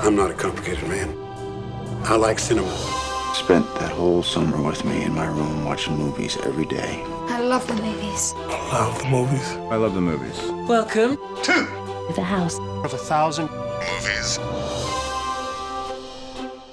I'm not a complicated man. I like cinema. Spent that whole summer with me in my room watching movies every day. I love the movies. I love the movies. I love the movies. Welcome to The house of 1,000 movies.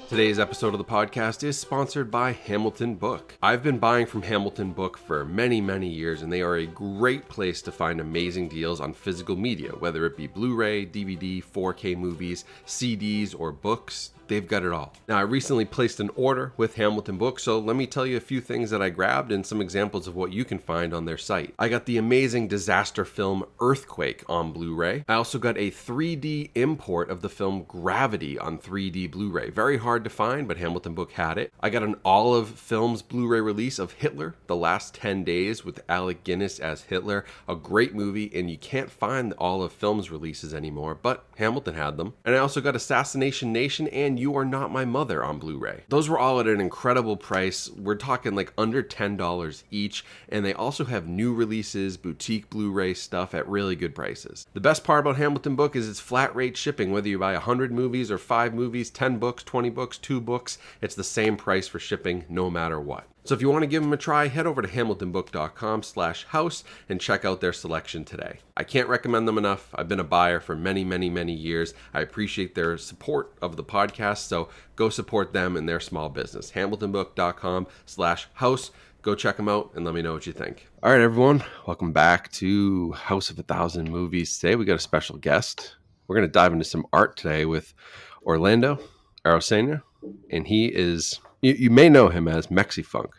Today's episode of the podcast is sponsored by Hamilton Book. I've been buying from Hamilton Book for many, many years, and they are a great place to find amazing deals on physical media, whether it be Blu-ray, DVD, 4K movies, CDs, or books. They've got it all. Now, I recently placed an order with Hamilton Book, so let me tell you a few things that I grabbed and some examples of what you can find on their site. I got the amazing disaster film Earthquake on Blu-ray. I also got a 3D import of the film Gravity on 3D Blu-ray. Very hard to find, but Hamilton Book had it. I got an Olive Films Blu-ray release of Hitler, The Last 10 Days with Alec Guinness as Hitler. A great movie, and you can't find the Olive Films releases anymore, but Hamilton had them. And I also got Assassination Nation and You Are Not My Mother on Blu-ray. Those were all at an incredible price. We're talking like under $10 each, and they also have new releases, boutique Blu-ray stuff at really good prices. The best part about Hamilton Book is it's flat rate shipping, whether you buy 100 movies or 5 movies, 10 books, 20 books, 2 books, it's the same price for shipping no matter what. So if you want to give them a try, head over to hamiltonbook.com/house and check out their selection today. I can't recommend them enough. I've been a buyer for many, many, many years. I appreciate their support of the podcast, so go support them and their small business. hamiltonbook.com/house. Go check them out and let me know what you think. All right, everyone. Welcome back to House of 1,000 Movies. Today we got a special guest. We're going to dive into some art today with Orlando Arocena, and he is... You may know him as Mexifunk.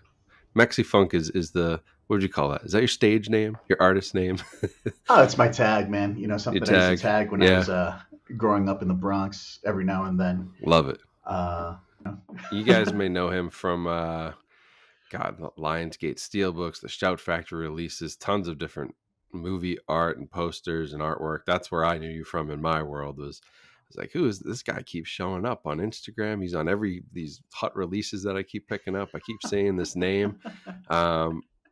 Mexifunk is the, what would you call that? Is that your stage name? Your artist name? Oh, it's my tag, man. You know, something I used to tag when I was growing up in the Bronx every now and then. Love it. You guys may know him from, the Lionsgate Steelbooks, the Shout Factory releases, tons of different movie art and posters and artwork. That's where I knew you from in my world was like, who is this guy? Keeps showing up on Instagram. He's on these hot releases that I keep picking up. I keep saying this name.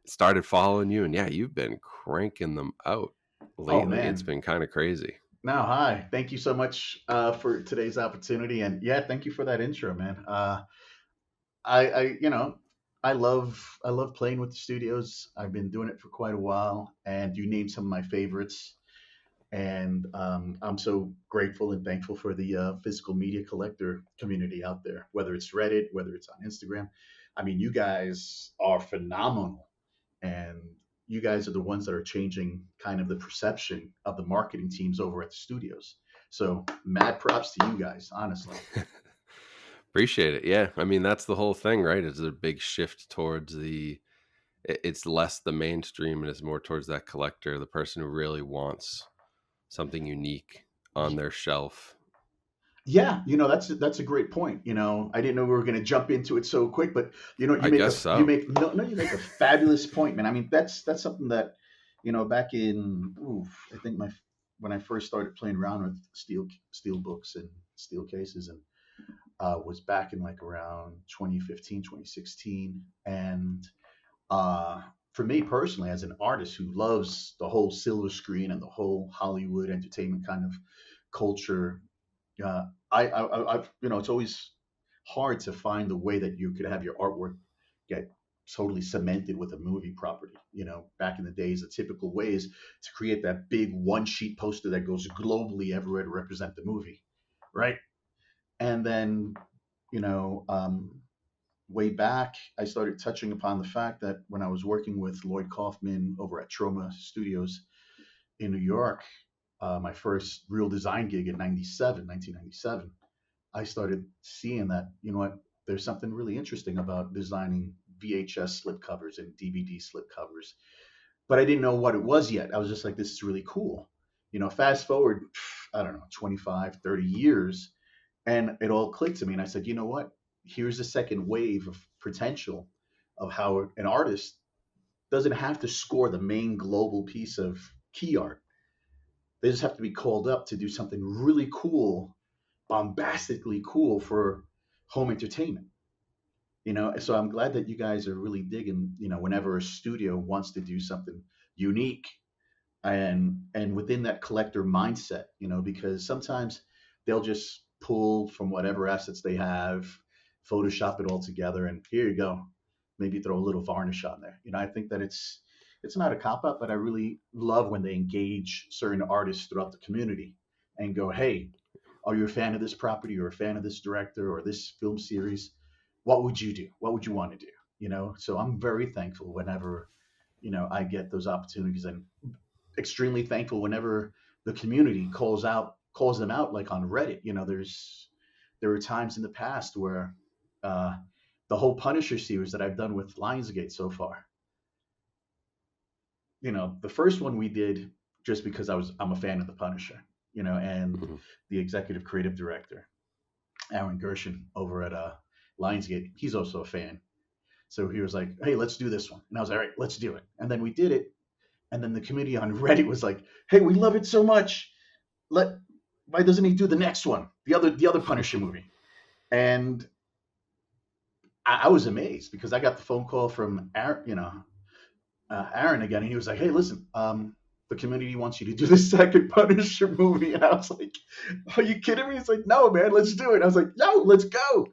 Started following you, and yeah, you've been cranking them out lately. Oh, man. It's been kind of crazy. No, hi. Thank you so much for today's opportunity, and yeah, thank you for that intro, man. I love playing with the studios. I've been doing it for quite a while, and you named some of my favorites. And I'm so grateful and thankful for the physical media collector community out there, whether it's Reddit, whether it's on Instagram. I mean, you guys are phenomenal, and you guys are the ones that are changing kind of the perception of the marketing teams over at the studios. So mad props to you guys, honestly. Appreciate it. Yeah. I mean, that's the whole thing, right? It's a big shift towards it's less the mainstream and it's more towards that collector, the person who really wants something unique on their shelf. Yeah, that's a great point. I didn't know we were going to jump into it so quick, but you make a fabulous point, man. I mean, that's something that, back in I think when I first started playing around with steel books and steel cases, and was back in like around 2015, 2016, and for me personally, as an artist who loves the whole silver screen and the whole Hollywood entertainment kind of culture, it's always hard to find a way that you could have your artwork get totally cemented with a movie property. Back in the days, the typical way is to create that big one-sheet poster that goes globally everywhere to represent the movie, right? And then, way back, I started touching upon the fact that when I was working with Lloyd Kaufman over at Troma Studios in New York, my first real design gig in 1997, I started seeing that, there's something really interesting about designing VHS slipcovers and DVD slipcovers. But I didn't know what it was yet. I was just like, this is really cool. Fast forward, I don't know, 25, 30 years, and it all clicked to me. And I said, you know what? Here's a second wave of potential of how an artist doesn't have to score the main global piece of key art. They just have to be called up to do something really cool, bombastically cool for home entertainment. So I'm glad that you guys are really digging, whenever a studio wants to do something unique and within that collector mindset, because sometimes they'll just pull from whatever assets they have, Photoshop it all together, and here you go. Maybe throw a little varnish on there. I think that it's not a cop out, but I really love when they engage certain artists throughout the community and go, hey, are you a fan of this property or a fan of this director or this film series? What would you do? What would you want to do? So I'm very thankful whenever, I get those opportunities, and extremely thankful whenever the community calls them out, like on Reddit. There were times in the past where the whole Punisher series that I've done with Lionsgate so far, the first one we did just because I'm a fan of the Punisher, and Mhm. the executive creative director, Aaron Gershon over at Lionsgate, he's also a fan. So he was like, hey, let's do this one. And I was like, all right, let's do it. And then we did it. And then the community on Reddit was like, hey, we love it so much. Why doesn't he do the next one? The other Punisher movie. And I was amazed because I got the phone call from Aaron, Aaron again, and he was like, hey, listen, the community wants you to do the second Punisher movie. And I was like, are you kidding me? He's like, no, man, let's do it. I was like, no, let's go.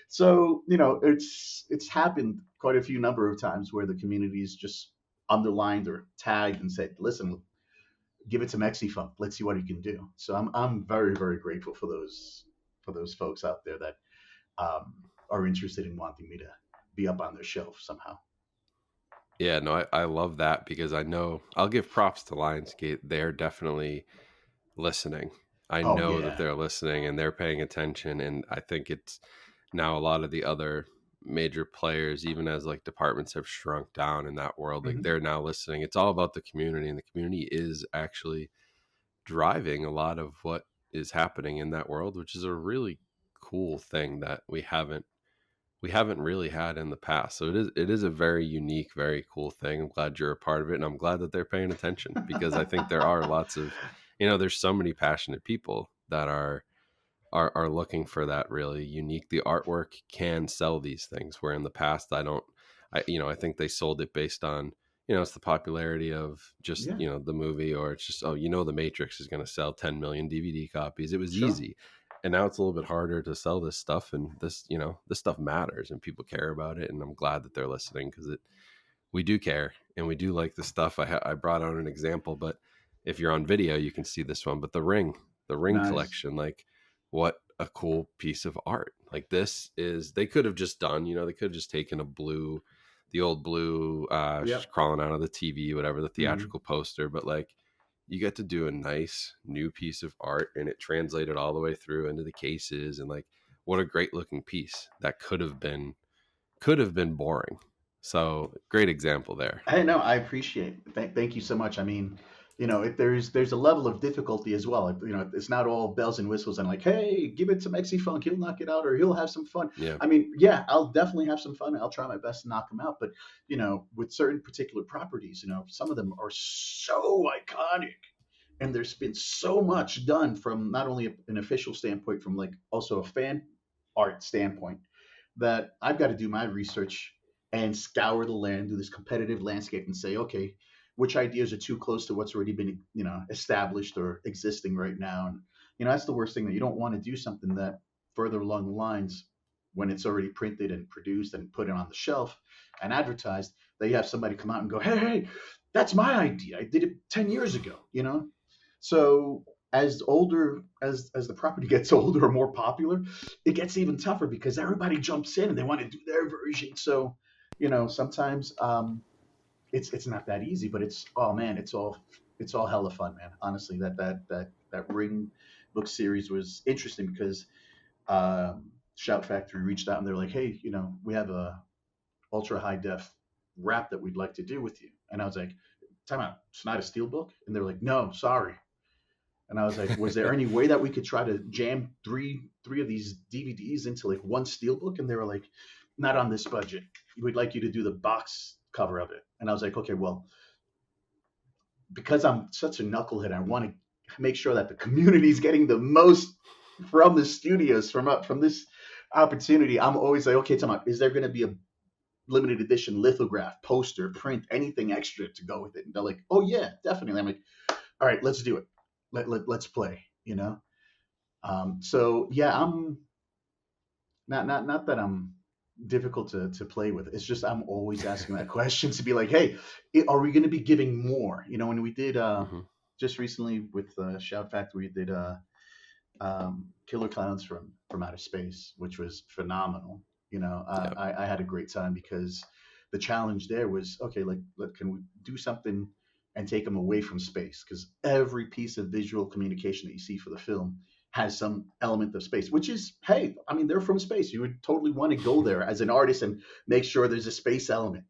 So, it's happened quite a few number of times where the community's just underlined or tagged and said, listen, give it to Mexifunk. Let's see what he can do. So I'm very, very grateful for those folks out there that are interested in wanting me to be up on their shelf somehow. Yeah, no, I love that because I know I'll give props to Lionsgate. They're definitely listening. I Oh know that yeah. they're listening and they're paying attention. And I think it's now a lot of the other major players, even as like departments have shrunk down in that world, like Mhm. they're now listening. It's all about the community, and the community is actually driving a lot of what is happening in that world, which is a really cool thing that we haven't really had in the past. So it is a very unique, very cool thing. I'm glad you're a part of it, and I'm glad that they're paying attention because I think there are lots of, there's so many passionate people that are looking for that really unique. The artwork can sell these things where in the past I think they sold it based on, it's the popularity of just, Yeah, the movie, or it's just, The Matrix is going to sell 10 million DVD copies. It was sure. easy. And now it's a little bit harder to sell this stuff, and this stuff matters and people care about it. And I'm glad that they're listening because we do care and we do like the stuff. I brought out an example, but if you're on video, you can see this one. But the ring Nice. collection, like what a cool piece of art! Like this is they could have just done, they could have just taken the old blue, Yep. crawling out of the TV, whatever, the Mhm. theatrical poster. But like you get to do a nice new piece of art, and it translated all the way through into the cases, and like what a great looking piece that could have been boring. So great example there. I know. I appreciate it. Thank you so much. I mean, there's a level of difficulty as well. Like, it's not all bells and whistles and like, hey, give it to Mexifunk, he'll knock it out or he'll have some fun. Yeah. I mean, yeah, I'll definitely have some fun. I'll try my best to knock them out. But with certain particular properties, some of them are so iconic, and there's been so much done from not only an official standpoint, from like also a fan art standpoint, that I've got to do my research and scour the land, do this competitive landscape, and say, okay, which ideas are too close to what's already been, established or existing right now. And that's the worst thing, that you don't want to do something that further along the lines, when it's already printed and produced and put it on the shelf and advertised, that you have somebody come out and go, hey, that's my idea. I did it 10 years ago. So as the property gets older or more popular, it gets even tougher because everybody jumps in and they want to do their version. So, sometimes it's not that easy, but it's, oh man, it's all hella fun, man. Honestly, that Ring book series was interesting because Shout Factory reached out and they're like, hey, we have a ultra high def wrap that we'd like to do with you. And I was like, time out, it's not a Steelbook? And they're like, no, sorry. And I was like, was there any way that we could try to jam three of these DVDs into like one Steelbook? And they were like, not on this budget. We'd like you to do the box cover of it. And I was like, okay, well, because I'm such a knucklehead, I want to make sure that the community is getting the most from the studios, from this opportunity. I'm always like, okay, tell me, is there going to be a limited edition lithograph, poster, print, anything extra to go with it? And they're like, oh yeah, definitely. I'm like, all right, let's do it. Let's play. So yeah, I'm not that I'm difficult to play with. It's just I'm always asking that question to be like, hey, are we going to be giving more? When we did Hmm. just recently with Shout Factory, we did Killer Clowns from Outer Space, which was phenomenal. Yeah. I had a great time because the challenge there was okay. Like, can we do something and take them away from space? Because every piece of visual communication that you see for the film has some element of space, which is, hey, I mean, they're from space. You would totally want to go there as an artist and make sure there's a space element.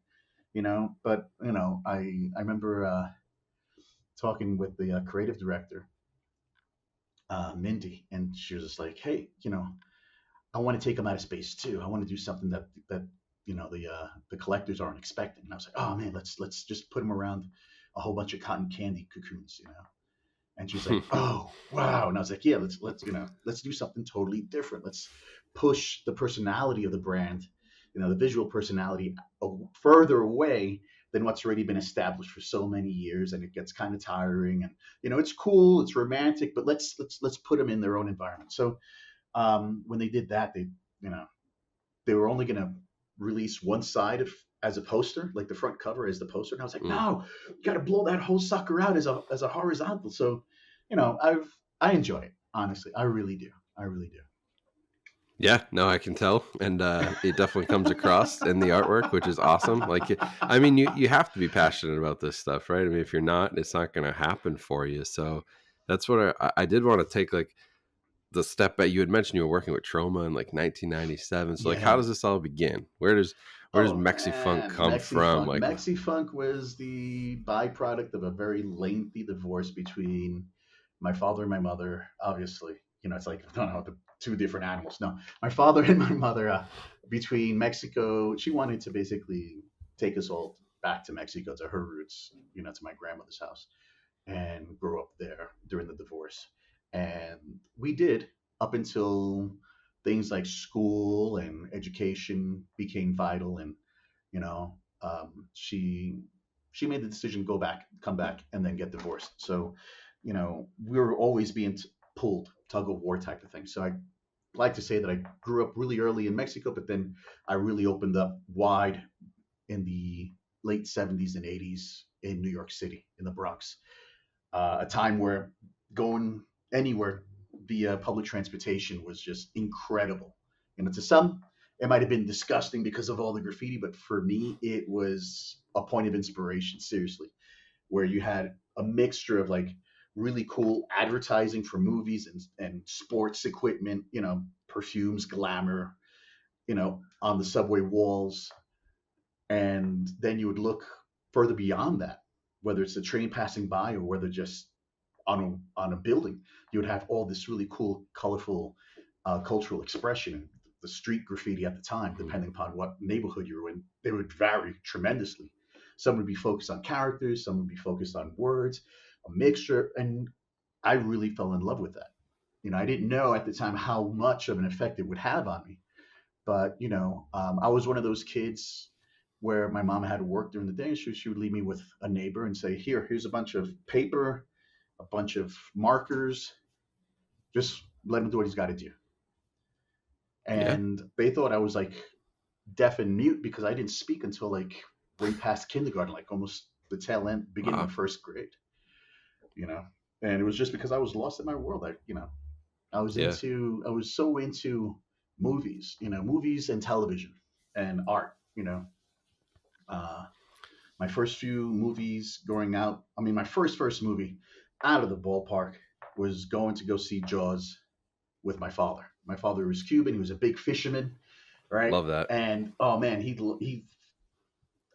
But I remember talking with the creative director, Mindy, and she was just like, hey, I want to take them out of space too. I want to do something that the collectors aren't expecting. And I was like, oh man, let's just put them around a whole bunch of cotton candy cocoons. And she's like, oh wow. And I was like, yeah, let's do something totally different. Let's push the personality of the brand, the visual personality further away than what's already been established for so many years, and it gets kind of tiring. And it's cool, it's romantic, but let's put them in their own environment. So when they did that, you know they were only going to release one side of as a poster, like the front cover as the poster. And I was like, Mm. no, you got to blow that whole sucker out as a horizontal. So, I enjoy it. Honestly, I really do. I really do. Yeah, no, I can tell, and it definitely comes across in the artwork, which is awesome. Like, I mean, you have to be passionate about this stuff, right? I mean, if you're not, it's not going to happen for you. So that's what I did want to take, like, the step back. You had mentioned you were working with Trauma in like 1997. So, like, how Yeah. does this all begin? Where does Oh Mexifunk man, come from? Mexifunk. Like, Mexifunk was the byproduct of a very lengthy divorce between my father and my mother. Obviously, it's like, I don't know, the two different animals. No, my father and my mother, between Mexico. She wanted to basically take us all back to Mexico, to her roots, to my grandmother's house, and grow up there during the divorce. And we did, up until things like school and education became vital. And you know she made the decision to come back, and then get divorced. So we were always being pulled, tug of war type of thing. So I like to say that I grew up really early in Mexico, but then I really opened up wide in the late 70s and 80s in New York City, in the Bronx, a time where going anywhere via public transportation was just incredible. To some, it might have been disgusting because of all the graffiti, but for me, it was a point of inspiration, seriously, where you had a mixture of like really cool advertising for movies and sports equipment, perfumes, glamour, on the subway walls. And then you would look further beyond that, whether it's a train passing by or whether just on a building, you would have all this really cool, colorful cultural expression. The street graffiti at the time, depending upon what neighborhood you were in, they would vary tremendously. Some would be focused on characters, some would be focused on words, a mixture, and I really fell in love with that. I didn't know at the time how much of an effect it would have on me, but I was one of those kids where my mom had to work during the day. She would leave me with a neighbor and say, here's a bunch of paper, a bunch of markers. Just let him do what he's got to do. yeah. And they thought I was like deaf and mute because I didn't speak until like way past kindergarten, like almost the tail end, beginning Wow. of first grade. You know, and it was just because I was lost in my world. Yeah. I was so into movies, movies and television and art. Uh, my first few movies going out. I mean, my first movie out of the ballpark was going to go see Jaws with my father. My father was Cuban. He was a big fisherman, right? Love that. And oh man, he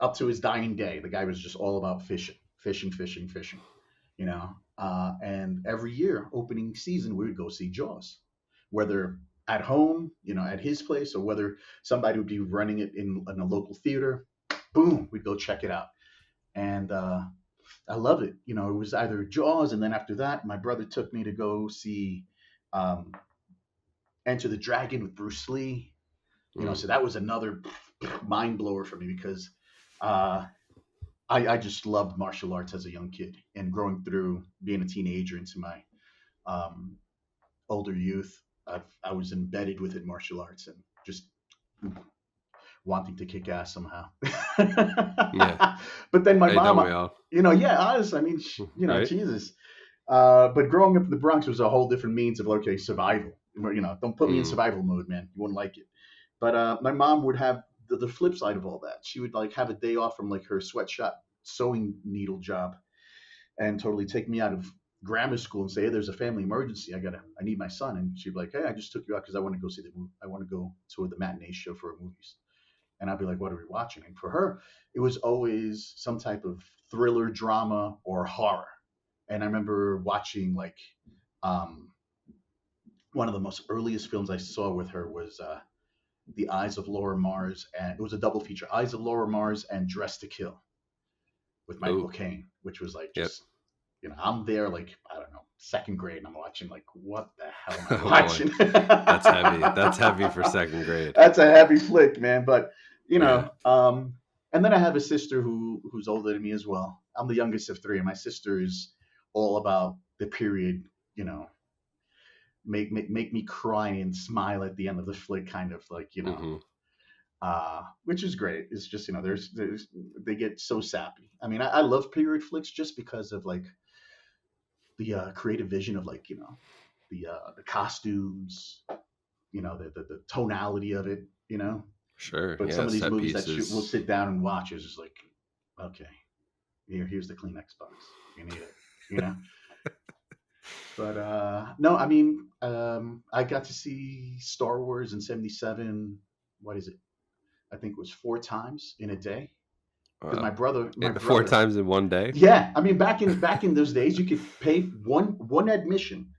up to his dying day, the guy was just all about fishing, fishing, fishing, fishing. And every year, opening season, we would go see Jaws, whether at home, at his place, or whether somebody would be running it in a local theater. Boom, we'd go check it out. And I loved it. It was either Jaws, and then after that, my brother took me to go see um, Enter the Dragon with Bruce Lee. Mm. So that was another mind blower for me because uh, I just loved martial arts as a young kid, and growing through being a teenager into my um, older youth, I was embedded within martial arts and just wanting to kick ass somehow. Yeah. But then my Hey, don't we mom, all? yeah, honest. I mean, Right? Jesus. But growing up in the Bronx was a whole different means of okay survival. Don't put me in Mm, survival mode, man. You wouldn't like it. But my mom would have the flip side of all that. She would like have a day off from like her sweatshop sewing needle job and totally take me out of grammar school and say, hey, there's a family emergency. I need my son. And she'd be like, hey, I just took you out because I want to go see the movie. I want to go to the matinee show for movies. And I'd be like, what are we watching? And for her, it was always some type of thriller, drama, or horror. And I remember watching like um, one of the most earliest films I saw with her was The Eyes of Laura Mars, and it was a double feature: Eyes of Laura Mars and Dress to Kill with Michael oh, Caine, which was like yep. just I'm there like I don't know second grade, and I'm watching like what the hell am I Oh boy, watching? that's heavy. That's heavy for second grade. That's a heavy flick, man. But Yeah. and then I have a sister who's older than me as well. I'm the youngest of three, and my sister is all about the period, you know, make me cry and smile at the end of the flick, kind of like Hmm. which is great. It's just there's they get so sappy. I mean, I love period flicks just because of like the creative vision of like the costumes, the tonality of it, Sure. But some Yeah. of these Set movies that we'll pieces. sit down and watch is just like, okay, here's the Kleenex box. You need it, you know. But no, I mean, I got to see Star Wars in '77. What is it? I think it was 4 times in a day because Wow. my Four brother. times in one day. Yeah, I mean, back in those days, you could pay one admission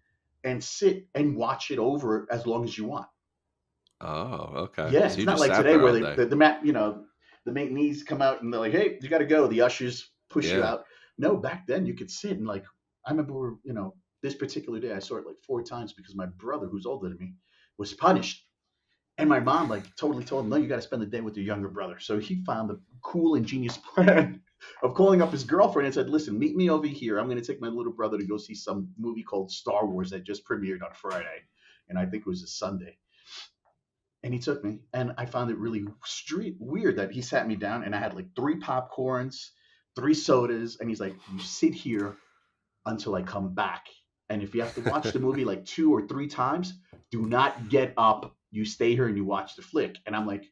and sit and watch it over as long as you want. Oh, okay. Yeah, So it's you not just like sat today there where all day. the maintenance come out and they're like, "Hey, you got to go." The ushers push you Yeah. out. No, back then you could sit and like I remember, this particular day I saw it like 4 times because my brother, who's older than me, was punished. And my mom like totally told him, no, you got to spend the day with your younger brother. So he found the cool, ingenious plan of calling up his girlfriend and said, listen, meet me over here. I'm going to take my little brother to go see some movie called Star Wars that just premiered on Friday. And I think it was a Sunday. And he took me, and I found it really weird that he sat me down and I had like 3 popcorns, 3 sodas. And he's like, you sit here until I come back. And if you have to watch the movie like 2 or 3 times, do not get up. You stay here and you watch the flick. And I'm like,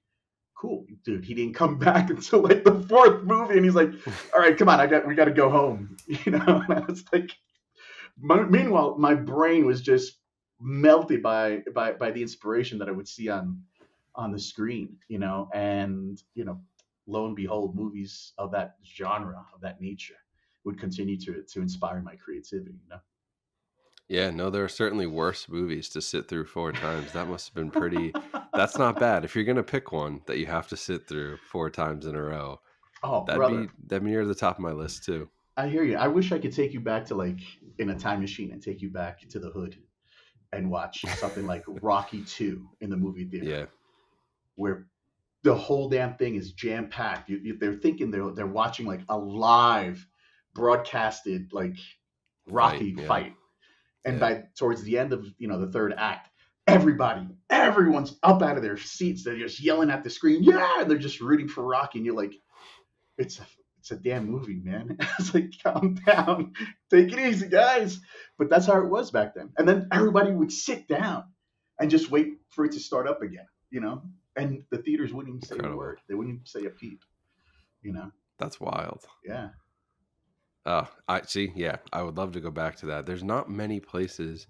cool, dude. He didn't come back until like the fourth movie, and he's like, all right, come on, we got to go home. And I was like, meanwhile, my brain was just melted by the inspiration that I would see on the screen, and lo and behold, movies of that genre, of that nature, would continue to inspire my creativity. Yeah, no, there are certainly worse movies to sit through 4 times. That must have been pretty. That's not bad. If you're gonna pick one that you have to sit through 4 times in a row, Oh, that'd brother, be near the top of my list too. I hear you. I wish I could take you back to like in a time machine and take you back to the hood and watch something like Rocky 2 in the movie theater, Yeah, where the whole damn thing is jam packed. They're thinking they're watching like a live broadcasted like fight. Rocky Yeah, fight, and yeah, by towards the end of the third act, everyone's up out of their seats. They're just yelling at the screen, yeah, and they're just rooting for Rocky, and you're like, it's a damn movie, man. It's like, calm down, take it easy, guys. But that's how it was back then. And then everybody would sit down and just wait for it to start up again, And the theaters wouldn't even say a incredible. word. They wouldn't even say a peep, you know. That's wild. Yeah. I see. Yeah, I would love to go back to that. There's not many places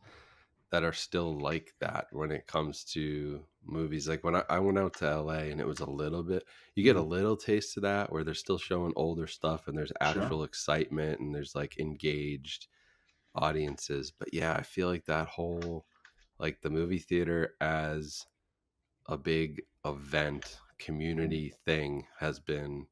that are still like that when it comes to movies. Like when I went out to LA and it was a little bit, you get a Hmm. little taste of that where they're still showing older stuff and there's Sure. actual excitement and there's like engaged audiences. But yeah, I feel like that whole, like the movie theater as a big event, community thing has been,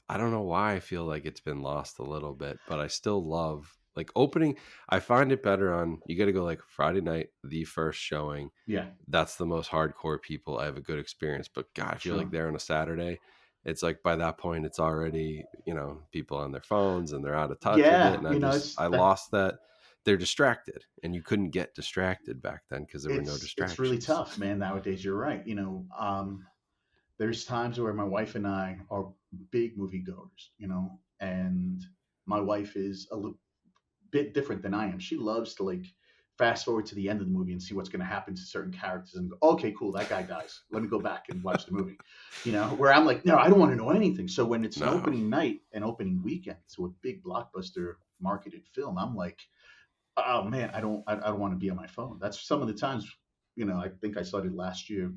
I don't know why I feel like it's been lost a little bit, but I still love like opening. I find it better on, you got to go like Friday night, the first showing. Yeah. That's the most hardcore people. I have a good experience, but God, I feel Sure. like there on a Saturday, it's like by that point, it's already, people on their phones and they're out of touch with it. Yeah. And It's I that. lost that. they're distracted, and you couldn't get distracted back then because there were no distractions. It's really tough, man. Nowadays, you're right. There's times where my wife and I are big movie goers, and my wife is a little bit different than I am. She loves to like fast forward to the end of the movie and see what's going to happen to certain characters and go, okay, cool, that guy dies. Let me go back and watch the movie. Where I'm like, no, I don't want to know anything. So when it's an opening night and opening weekend to a big blockbuster marketed film, I'm like, oh man, I don't want to be on my phone. That's some of the times, I think I started last year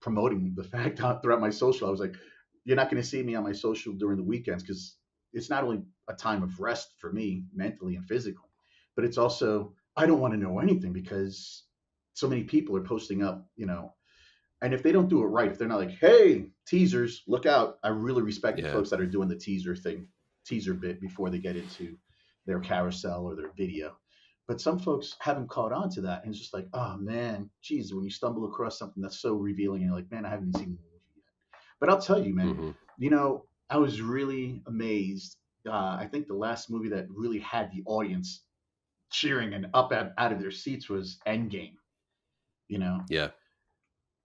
promoting the fact throughout my social. I was like, you're not going to see me on my social during the weekends because it's not only a time of rest for me mentally and physically, but it's also, I don't want to know anything because so many people are posting up, and if they don't do it right, if they're not like, hey, teasers, look out. I really respect the folks that are doing the teaser bit before they get into their carousel or their video. But some folks haven't caught on to that. And it's just like, oh man, geez, when you stumble across something that's so revealing and you're like, man, I haven't seen the movie yet. But I'll tell you, man, I was really amazed. I think the last movie that really had the audience cheering and up out of their seats was Endgame. Yeah.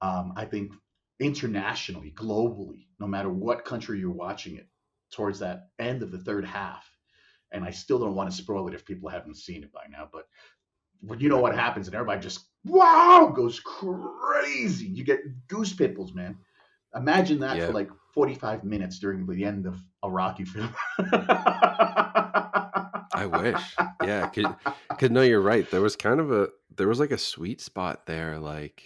I think internationally, globally, no matter what country you're watching it, towards that end of the third half, and I still don't want to spoil it if people haven't seen it by now, but you know what happens, and everybody just goes crazy. You get goose pimples, man. Imagine that for like 45 minutes during the end of a Rocky film. I wish. Yeah. Cause no, you're right. There was like a sweet spot there. Like,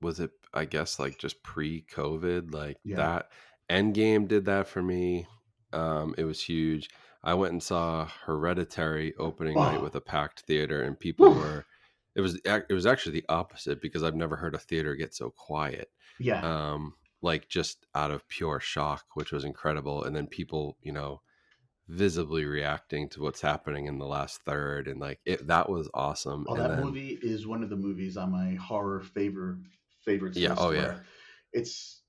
was it, I guess, like just pre-COVID, like that Endgame did that for me. It was huge. I went and saw Hereditary opening night with a packed theater, and people were, it was actually the opposite because I've never heard a theater get so quiet. Yeah. Like just out of pure shock, which was incredible. And then people, visibly reacting to what's happening in the last third, and like that was awesome. Oh, and that movie is one of the movies on my horror favorites list. Oh yeah. It's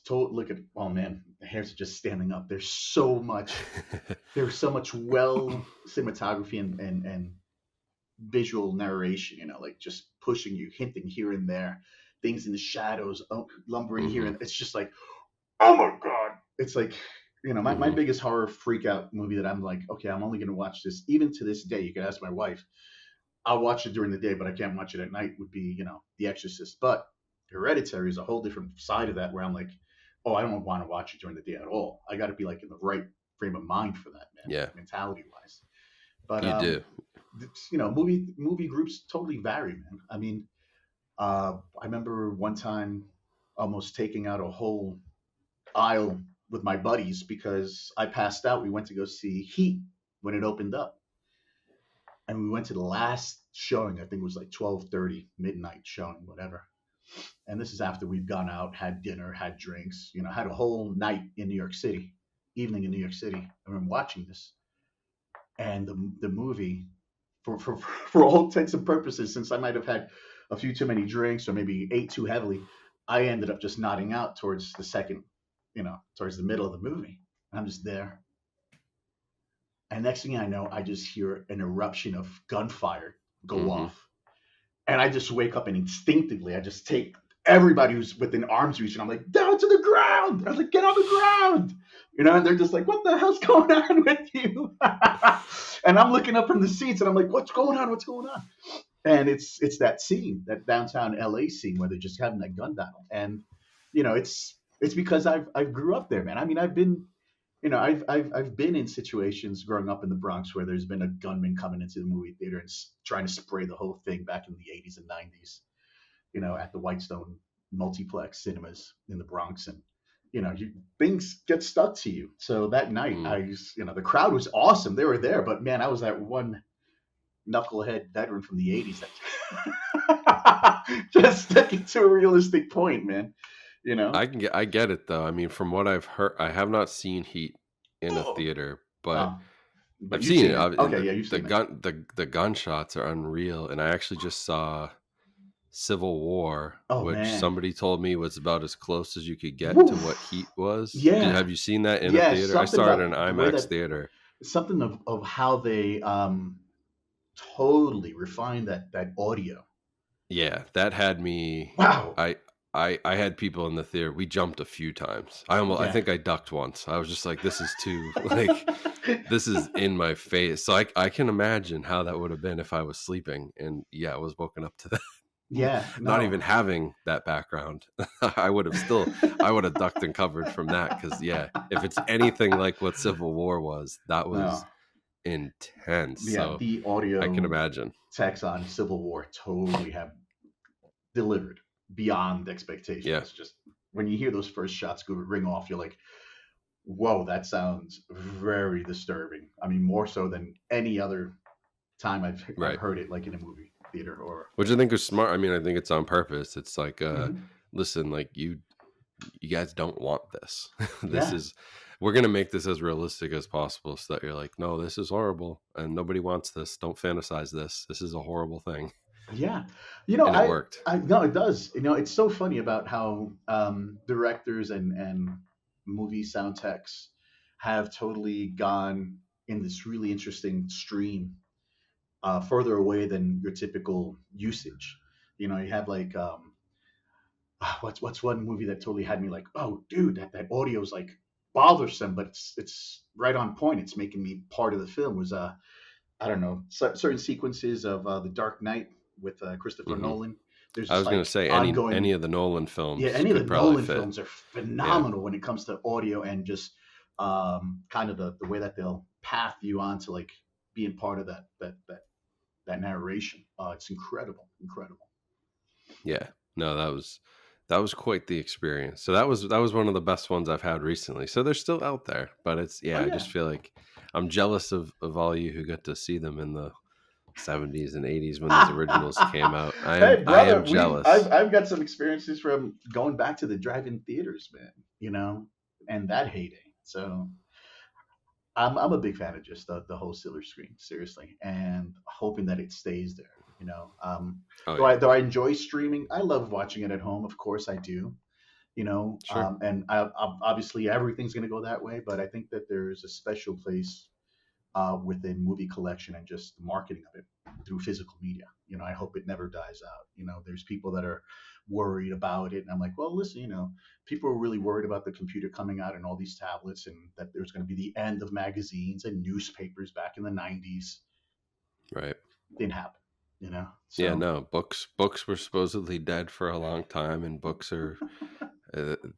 total. Look at, oh man, the hairs are just standing up. There's so much well cinematography and visual narration, like just pushing you, hinting here and there, things in the shadows, lumbering here, and it's just like, oh my god, it's like, my biggest horror freak out movie that I'm like, okay, I'm only gonna watch this, even to this day. You can ask my wife, I'll watch it during the day, but I can't watch it at night, would be, The Exorcist. But Hereditary is a whole different side of that, where I'm like, oh, I don't want to watch it during the day at all. I got to be like in the right frame of mind for that, man. Yeah. Mentality wise. But you do. Movie groups totally vary, man. I mean, I remember one time almost taking out a whole aisle with my buddies because I passed out. We went to go see Heat when it opened up, and we went to the last showing. I think it was like 12:30, midnight showing, whatever. And this is after we've gone out, had dinner, had drinks, had a whole night in New York City, evening in New York City. And I'm watching this, and the movie, for all intents and purposes, since I might have had a few too many drinks or maybe ate too heavily, I ended up just nodding out towards the second, towards the middle of the movie. And I'm just there. And next thing I know, I just hear an eruption of gunfire go off. And I just wake up, and instinctively I just take everybody who's within arm's reach, and I'm like, down to the ground. I was like, get on the ground. And they're just like, what the hell's going on with you? And I'm looking up from the seats, and I'm like, what's going on? What's going on? And it's that scene, that downtown LA scene where they're just having that gun battle. And, it's because I've grew up there, man. I mean, I've been, I've been in situations growing up in the Bronx where there's been a gunman coming into the movie theater and trying to spray the whole thing back in the 80s and 90s, at the Whitestone multiplex cinemas in the Bronx. And, things get stuck to you. So that night, the crowd was awesome. They were there. But, man, I was that one knucklehead veteran from the 80s that just sticking to a realistic point, man. I get it though. I mean, from what I've heard, I have not seen Heat in a theater, but I've seen it. Okay, you've seen it. The gunshots are unreal, and I actually just saw Civil War, which somebody told me was about as close as you could get to what Heat was. Yeah. Have you seen that in a theater? I saw it in an IMAX theater. Something of how they totally refined that audio. Yeah, that had me. Wow. I had people in the theater. We jumped a few times. I Yeah. think I ducked once. I was just like, this is too like this is in my face. So I can imagine how that would have been if I was sleeping and I was woken up to that. Yeah. Not No. even having that background. I would have ducked and covered from that because if it's anything like what Civil War was, that was No. intense. Yeah. So The I can audio imagine. techs on Civil War totally have delivered beyond Yeah. expectations. Just when you hear those first shots go ring off, you're like, whoa, that sounds very disturbing. I mean, more so than any other time I've Right. heard it, like in a movie theater or. Which I think is smart. I mean, I think it's on purpose. It's like, Mhm. listen, like you guys don't want this. Yeah, We're going to make this as realistic as possible so that you're like, no, this is horrible and nobody wants this. Don't fantasize this. This is a horrible thing. yeah. You know, And it worked. I no, it does. You know, it's so funny about how directors and movie sound techs have totally gone in this really interesting stream further away than your typical usage. You know, you have like what's one movie that totally had me like, oh, dude, that audio is like bothersome, but it's right on point. It's making me part of the film. Was I don't know, certain sequences of The Dark Knight with Christopher Hmm. Nolan. There's I just was going to like say any ongoing. of the Nolan Yeah, films any of the could probably Nolan fit. films are Yeah. phenomenal when it comes to audio and just kind of the way that they'll path you on to like being part of that narration. It's incredible, incredible. Yeah. No, that was quite the experience. So that was one of the best ones I've had recently. So they're still out there, but it's Oh I yeah. just feel like I'm jealous of all you who got to see them in the 70s and 80s when those originals came out. Hey I brother, am we jealous. I've got some experiences from going back to the drive-in theaters, man. You know, and that heyday. So I'm a big fan of just the whole silver screen, seriously, and hoping that it stays there. You know, Oh yeah. though I enjoy streaming, I love watching it at home. Of course, I do. You know, Sure. and obviously everything's going to go that way, but I think that there's a special place within movie collection and just the marketing of it through physical media. You know, I hope it never dies out. You know, there's people that are worried about it, and I'm like, well, listen, you know, people are really worried about the computer coming out and all these tablets, and that there's going to be the end of magazines and newspapers back in the '90s. Right. Didn't happen. You know, Yeah, so no. Books were supposedly dead for a long time and books are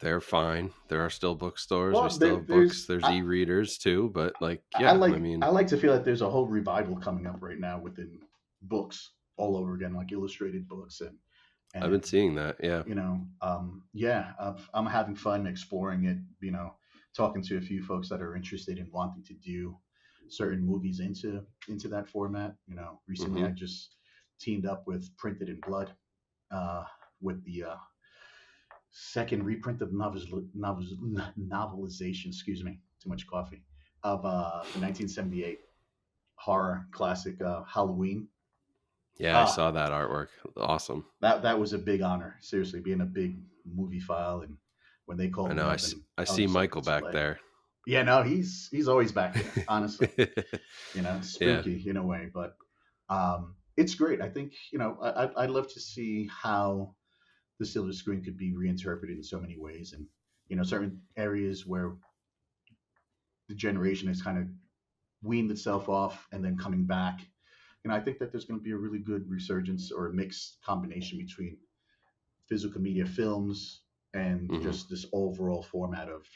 they're fine. There are still bookstores. We well, still have books. There's e-readers too, but like I I mean, like to feel that there's a whole revival coming up right now within books all over again, like illustrated books I've been and seeing that. Yeah. you know, yeah, I'm having fun exploring it. You know, talking to a few folks that are interested in wanting to do certain movies into that format. You know, recently Hmm. I just teamed up with Printed in Blood uh, with the second reprint of novelization. Excuse me, too much coffee of the 1978 horror classic Halloween. Yeah, I Ah, saw that artwork. Awesome. that was a big honor. Seriously, being a big movie file, and when they I called me know. up, and I I was see just like, Michael let's back play. there. Yeah, no, he's always back there. Honestly, you know, Yeah. spooky in a way, but it's great. I think you know I'd love to see how the silver screen could be reinterpreted in so many ways, and you know, certain areas where the generation has kind of weaned itself off and then coming back. You know, I think that there's going to be a really good resurgence or a mixed combination between physical media films and Hmm. just this overall format of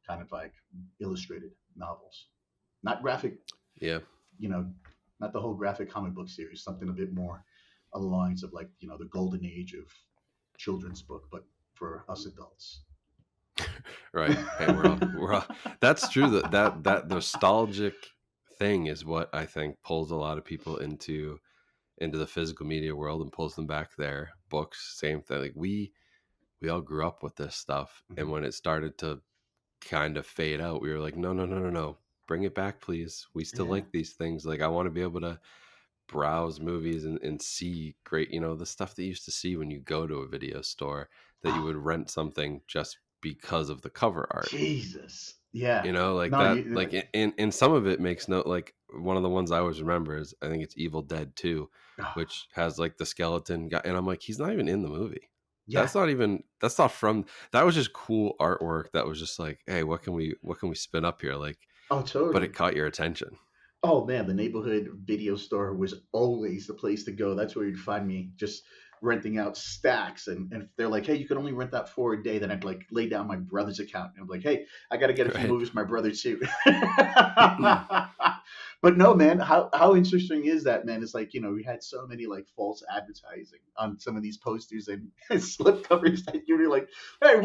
kind of like illustrated novels, not graphic, Yeah. you know, not the whole graphic comic book series, something a bit more along the lines of like, you know, the golden age of children's book, but for us adults. Right. Hey, we're all that's true. That nostalgic thing is what I think pulls a lot of people into the physical media world and pulls them back there. Books, same thing. Like we all grew up with this stuff, and Mhm. when it started to kind of fade out, we were like, no, no, no, no, no, bring it back, please. We still Yeah. like these things. Like I want to be able to browse movies and see great, the stuff that you used to see when you go to a video store that you would rent something just because of the cover art. Jesus. Yeah. You know, like No, that, you like in some of it makes no, like one of the ones I always remember is I think it's Evil Dead 2, which has like the skeleton guy, and I'm like, he's not even in the movie. yeah. That's not from, that was just cool artwork that was just like, hey, what can we spin up here? Like, Oh, but totally. it caught your attention. Oh man, the neighborhood video store was always the place to go. That's where you'd find me just renting out stacks. And if they're like, hey, you can only rent that for a day, then I'd like lay down my brother's account. And I'm like, hey, I got to get a few Right. movies for my brother too. But no, man, how interesting is that, man? It's like, we had so many like false advertising on some of these posters and slip covers that you're like, hey,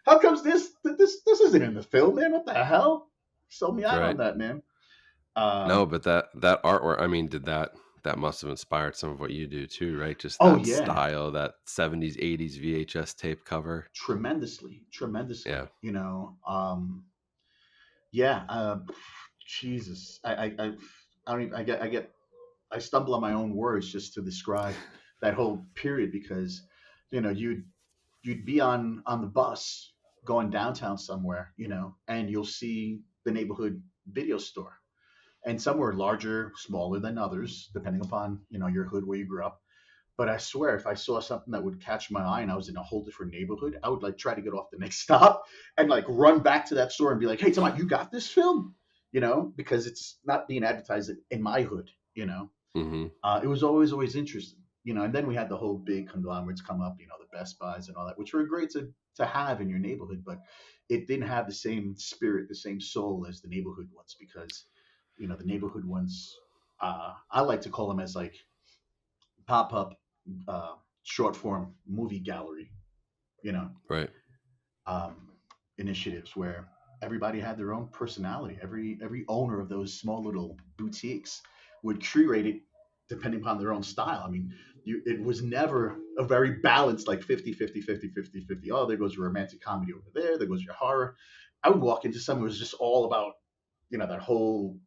how comes this isn't in the film, man? What the hell? Sold me out on Right. that, man. No, but that artwork, I mean, that must have inspired some of what you do too, right? Just Oh that yeah, style, that 70s, 80s VHS tape cover. tremendously. Yeah. Yeah. Jesus, I don't even, I stumble on my own words just to describe that whole period because, you'd be on the bus going downtown somewhere, and you'll see the neighborhood video store, and some were larger, smaller than others, depending upon your hood where you grew up. But I swear, if I saw something that would catch my eye and I was in a whole different neighborhood, I would like try to get off the next stop and like run back to that store and be like, "Hey, Tamai, you got this film?" Because it's not being advertised in my hood. Mm-hmm. It was always interesting. And then we had the whole big conglomerates come up, the Best Buys and all that, which were great to have in your neighborhood, but it didn't have the same spirit, the same soul as the neighborhood ones because, the neighborhood ones, I like to call them as like pop up short form movie gallery, you know, Right. um, initiatives where everybody had their own personality. Every owner of those small little boutiques would curate it depending upon their own style. I mean, it was never a very balanced like 50-50-50-50-50. Oh, there goes your romantic comedy over there. There goes your horror. I would walk into something that was just all about, that whole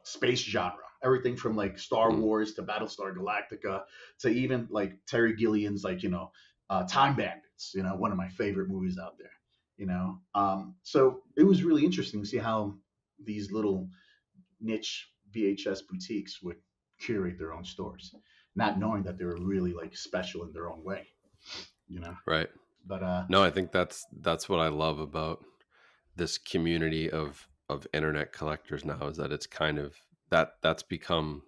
space genre. Everything from like Star Mm. Wars to Battlestar Galactica to even like Terry Gilliam's like Time Bandits. One of my favorite movies out there. So it was really interesting to see how these little niche VHS boutiques would curate their own stores, not knowing that they were really like special in their own way. You know, Right. but No, I think that's what I love about this community of internet collectors now, is that it's kind of that's become,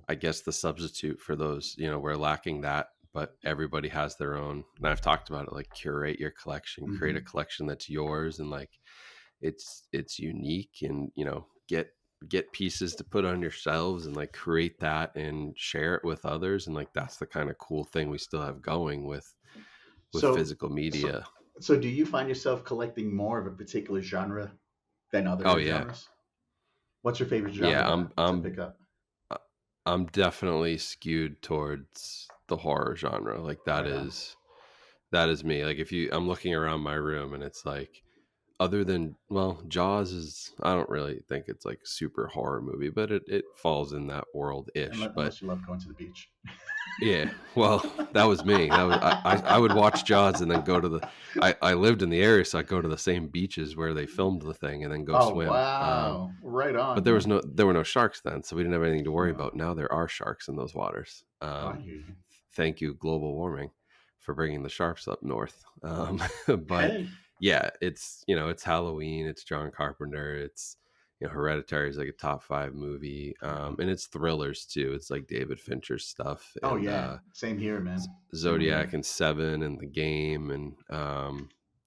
I guess, the substitute for those, we're lacking that, but everybody has their own. And I've talked about it, like curate your collection, create a mhm. collection that's yours, and like it's unique, and get pieces to put on your shelves and like create that and share it with others, and like that's the kind of cool thing we still have going with so physical so media. so do you find yourself collecting more of a particular genre than Oh other yeah. genres? What's your favorite Yeah, genre to pick up? I'm definitely skewed towards the horror genre. Like Right on. that is me. Like if I'm looking around my room and it's like, other than, well, Jaws is, I don't really think it's like super horror movie, but it falls in that world ish. But Unless you love going to the beach. yeah, well, that was me. That was I would watch Jaws and then go to the, I lived in the area, so I go to the same beaches where they filmed the thing and then go Oh swim. wow! Right But on, man. there were no sharks then, so we didn't have anything to worry No, about. Now there are sharks in those waters. I hear you. Thank you, global warming, for bringing the sharks up north. But Hey, yeah, it's Halloween, it's John Carpenter, it's, Hereditary is like a top 5 movie, right on. and it's thrillers too. It's like David Fincher's stuff, Oh and yeah, same here, man. Same Zodiac here. and Seven and The Game, and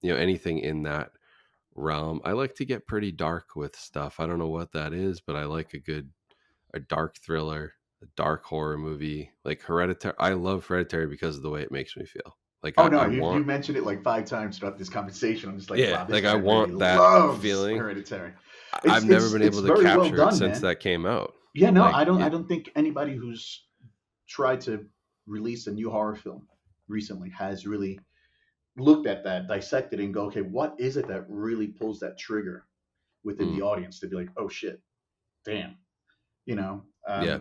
anything in that realm. I like to get pretty dark with stuff. I don't know what that is, but I like a dark thriller, a dark horror movie. Like Hereditary. I love Hereditary because of the way it makes me feel. Like Oh no, I you want, mentioned it like 5 times throughout this conversation. I'm just like, yeah, wow, this like I guy really want that loves feeling. Hereditary. I've never been It's able to very well capture it done, since man. that came out. Yeah, no, Like I it, don't think anybody who's tried to release a new horror film recently has really looked at that, dissected, and go, okay, what is it that really pulls that trigger within the mm, audience to be like, oh shit, damn, you know, yeah,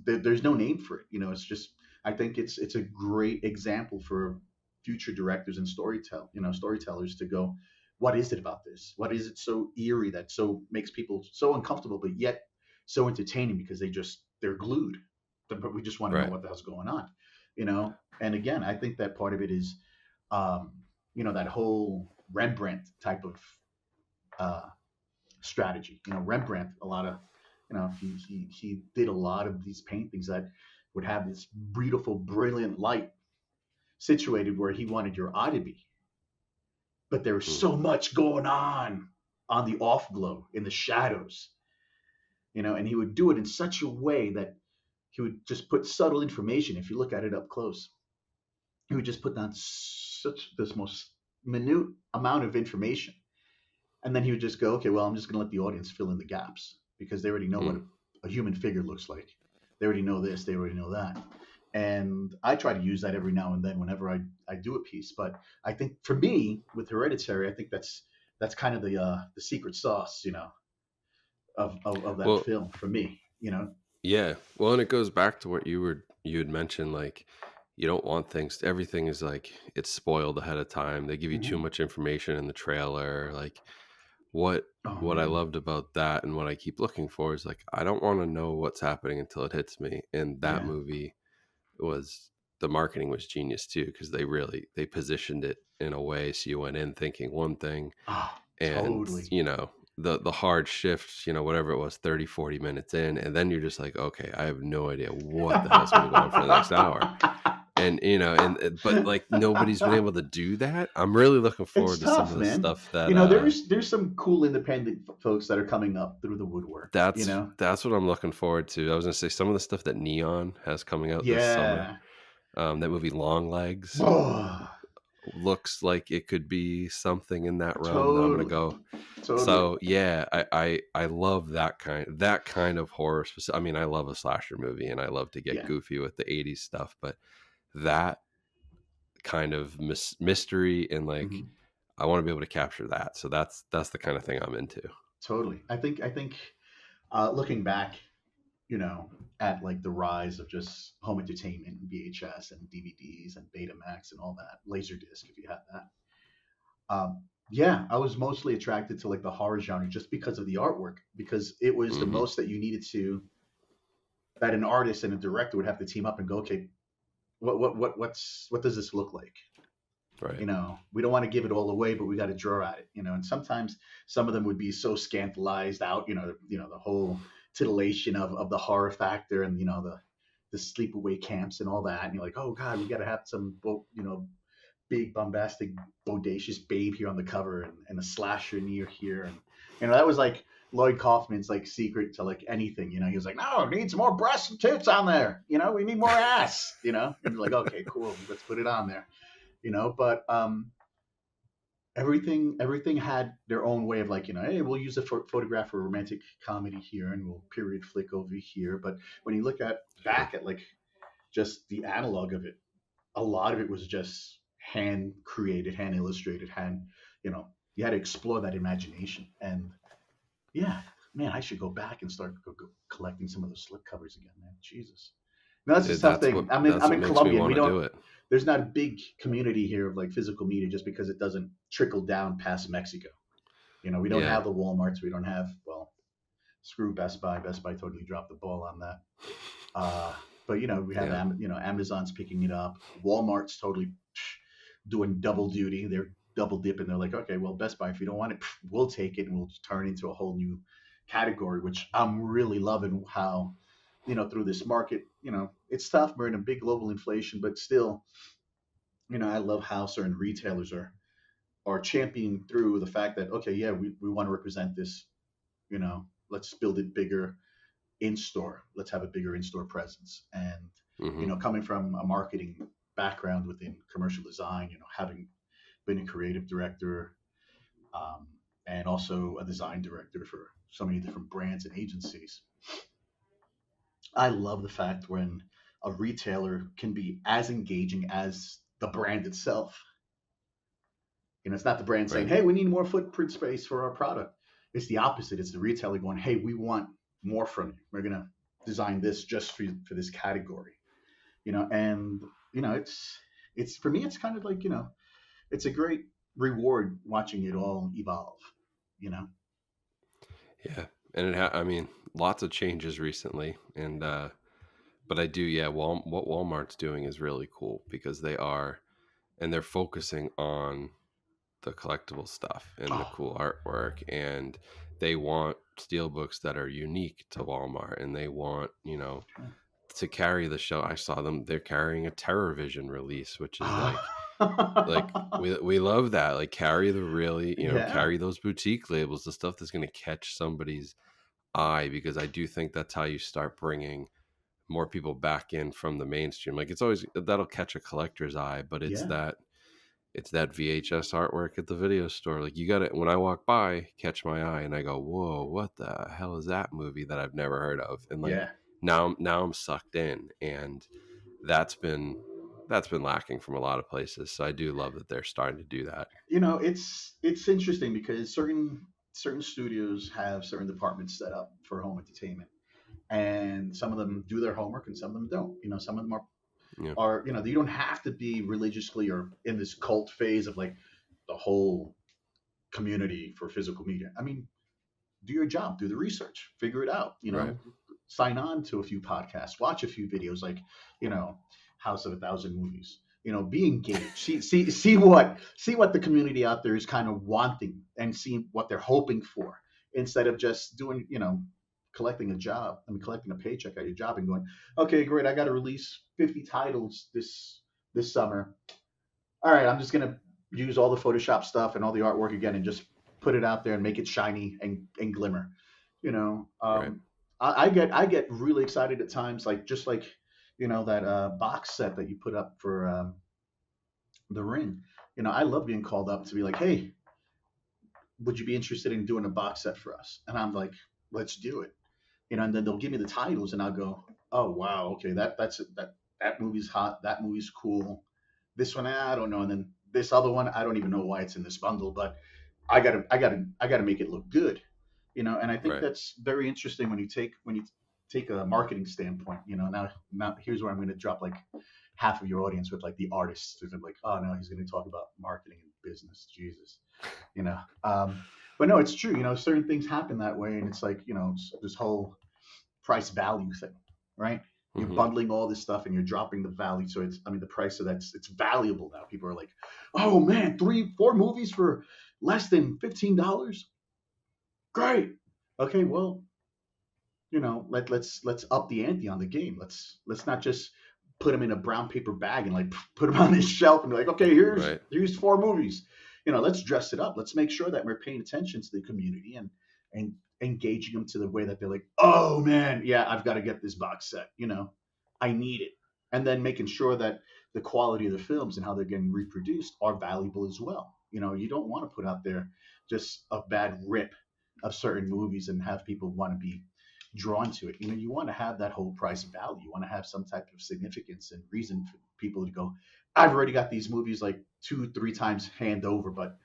there's no name for it. It's just, I think it's a great example for future directors and storytellers to go, what is it about this? What is it so eerie that so makes people so uncomfortable, but yet so entertaining because they're glued, but we just want to know Right. what the hell's going on, And again, I think that part of it is, that whole Rembrandt type of strategy. Rembrandt, a lot of, he did a lot of these paintings that would have this beautiful, brilliant light situated where he wanted your eye to be. But there was so much going on the off glow in the shadows, and he would do it in such a way that he would just put subtle information. If you look at it up close, he would just put down this most minute amount of information. And then he would just go, okay, well, I'm just going to let the audience fill in the gaps because they already know what a human figure looks like. They already know this, they already know that. And I try to use that every now and then whenever I do a piece. But I think for me, with Hereditary, I think that's kind of the secret sauce, of that film for me, Yeah. Well, and it goes back to what you had mentioned, like, you don't want everything is like, it's spoiled ahead of time. They give you too much information in the trailer. Like, what I loved about that and what I keep looking for is, like, I don't want to know what's happening until it hits me. And that movie the marketing was genius too, because they positioned it in a way so you went in thinking one thing, and totally. The hard shift, whatever it was, 30, 40 minutes in, and then you're just like, okay, I have no idea what the hell's going to go on for the next hour. And but like, nobody's been able to do that. I'm really looking forward to some of the stuff that there's some cool independent folks that are coming up through the woodwork. That's what I'm looking forward to. I was gonna say some of the stuff that Neon has coming out this summer. That movie Long Legs looks like it could be something in that realm. That I'm gonna go. Totally. So yeah, I love that kind of horror. I mean, I love a slasher movie and I love to get goofy with the 80s stuff, but that kind of mystery and like, I want to be able to capture that. So that's the kind of thing I'm into. Totally. I think looking back, at like the rise of just home entertainment and VHS and DVDs and Betamax and all that, Laserdisc if you had that. I was mostly attracted to like the horror genre just because of the artwork, because it was the most that you needed that an artist and a director would have to team up and go, okay, what does this look like? Right. We don't want to give it all away, but we got to draw at it, and sometimes some of them would be so scandalized out, the whole titillation of the horror factor and, the sleepaway camps and all that. And you're like, oh God, we got to have some, big bombastic bodacious babe here on the cover and a slasher near here. And, that was like Lloyd Kaufman's like secret to like anything, he was like, no, it needs more breasts and tits on there. We need more ass, and you're like, okay, cool. Let's put it on there, but, everything had their own way of like, hey, we'll use a photograph for a romantic comedy here and we'll period flick over here. But when you look back at like just the analog of it, a lot of it was just hand created, hand illustrated, you had to explore that imagination. And yeah, man, I should go back and start collecting some of those slipcovers again, man. Jesus. No, that's a tough thing. I'm in Colombia. There's not a big community here of like physical media just because it doesn't trickle down past Mexico. We don't have the Walmarts. We don't have, screw Best Buy. Best Buy totally dropped the ball on that. But we have Amazon's picking it up. Walmart's totally doing double duty. They're double dipping. They're like, okay, well, Best Buy, if you don't want it, we'll take it and we'll turn it into a whole new category, which I'm really loving how, through this market, it's tough. We're in a big global inflation, but still, I love how certain retailers are championing through the fact that, okay, yeah, we want to represent this, let's build it bigger in store. Let's have a bigger in-store presence. And, coming from a marketing background within commercial design, having been a creative director, and also a design director for so many different brands and agencies, I love the fact when a retailer can be as engaging as the brand itself. It's not the brand saying, hey, we need more footprint space for our product. It's the opposite. It's the retailer going, hey, we want more from you. We're going to design this just for this category. And, it's it's for me, it's kind of like, it's a great reward watching it all evolve, you know. Yeah, and I mean, lots of changes recently, and but I do, yeah. What Walmart's doing is really cool because they're focusing on the collectible stuff and the Oh, cool artwork, and they want steelbooks that are unique to Walmart, and they want, to carry the show. I saw them; they're carrying a Terror Vision release, which is like we love that. Like carry the really, yeah, carry those boutique labels, the stuff that's going to catch somebody's eye, because I do think that's how you start bringing more people back in from the mainstream. Like it's always that'll catch a collector's eye, but yeah, it's that VHS artwork at the video store. Like you got it when I walk by, catch my eye, and I go, "Whoa, what the hell is that movie that I've never heard of?" And like yeah. now I'm sucked in, and that's been lacking from a lot of places. So I do love that they're starting to do that. It's interesting because certain studios have certain departments set up for home entertainment, and some of them do their homework and some of them don't. Some of them Yeah, you don't have to be religiously or in this cult phase of like the whole community for physical media. I mean, do your job, do the research, figure it out. right. Sign on to a few podcasts, watch a few videos, like you know, House of a Thousand Movies. Be engaged. See what the community out there is kind of wanting, and see what they're hoping for, instead of just doing collecting a job. I mean, collecting a paycheck at your job and going, okay, great, I got to release 50 titles this summer. All right, I'm just gonna use all the Photoshop stuff and all the artwork again and just put it out there and make it shiny and glimmer. You know, Right. um, I get really excited at times, like just like that box set that you put up for the Ring. I love being called up to be like, hey, would you be interested in doing a box set for us? And I'm like, let's do it. And then they'll give me the titles, and I'll go, oh wow, okay, that movie's hot, that movie's cool. This one, I don't know, and then this other one, I don't even know why it's in this bundle, but I gotta make it look good. And I think Right. that's very interesting when you take a marketing standpoint. Now here's where I'm going to drop like half of your audience with like the artists. They're like, oh no, he's going to talk about marketing and business. Jesus, you know. But no, it's true. Certain things happen that way, and it's like this whole price value thing, right? You're Hmm. bundling all this stuff and you're dropping the value. So the price of it's valuable now. People are like, oh man, 3, 4 movies for less than $15. Great. Okay, well, let's up the ante on the game. Let's not just put them in a brown paper bag and like put them on this shelf and be like, okay, here's Right. here's 4 movies. Let's dress it up. Let's make sure that we're paying attention to the community and engaging them to the way that they're like, oh man, yeah, I've got to get this box set. I need it. And then making sure that the quality of the films and how they're getting reproduced are valuable as well. You don't want to put out there just a bad rip of certain movies and have people want to be drawn to it. You want to have that whole price value. You want to have some type of significance and reason for people to go, I've already got these movies like 2, 3 times hand over, but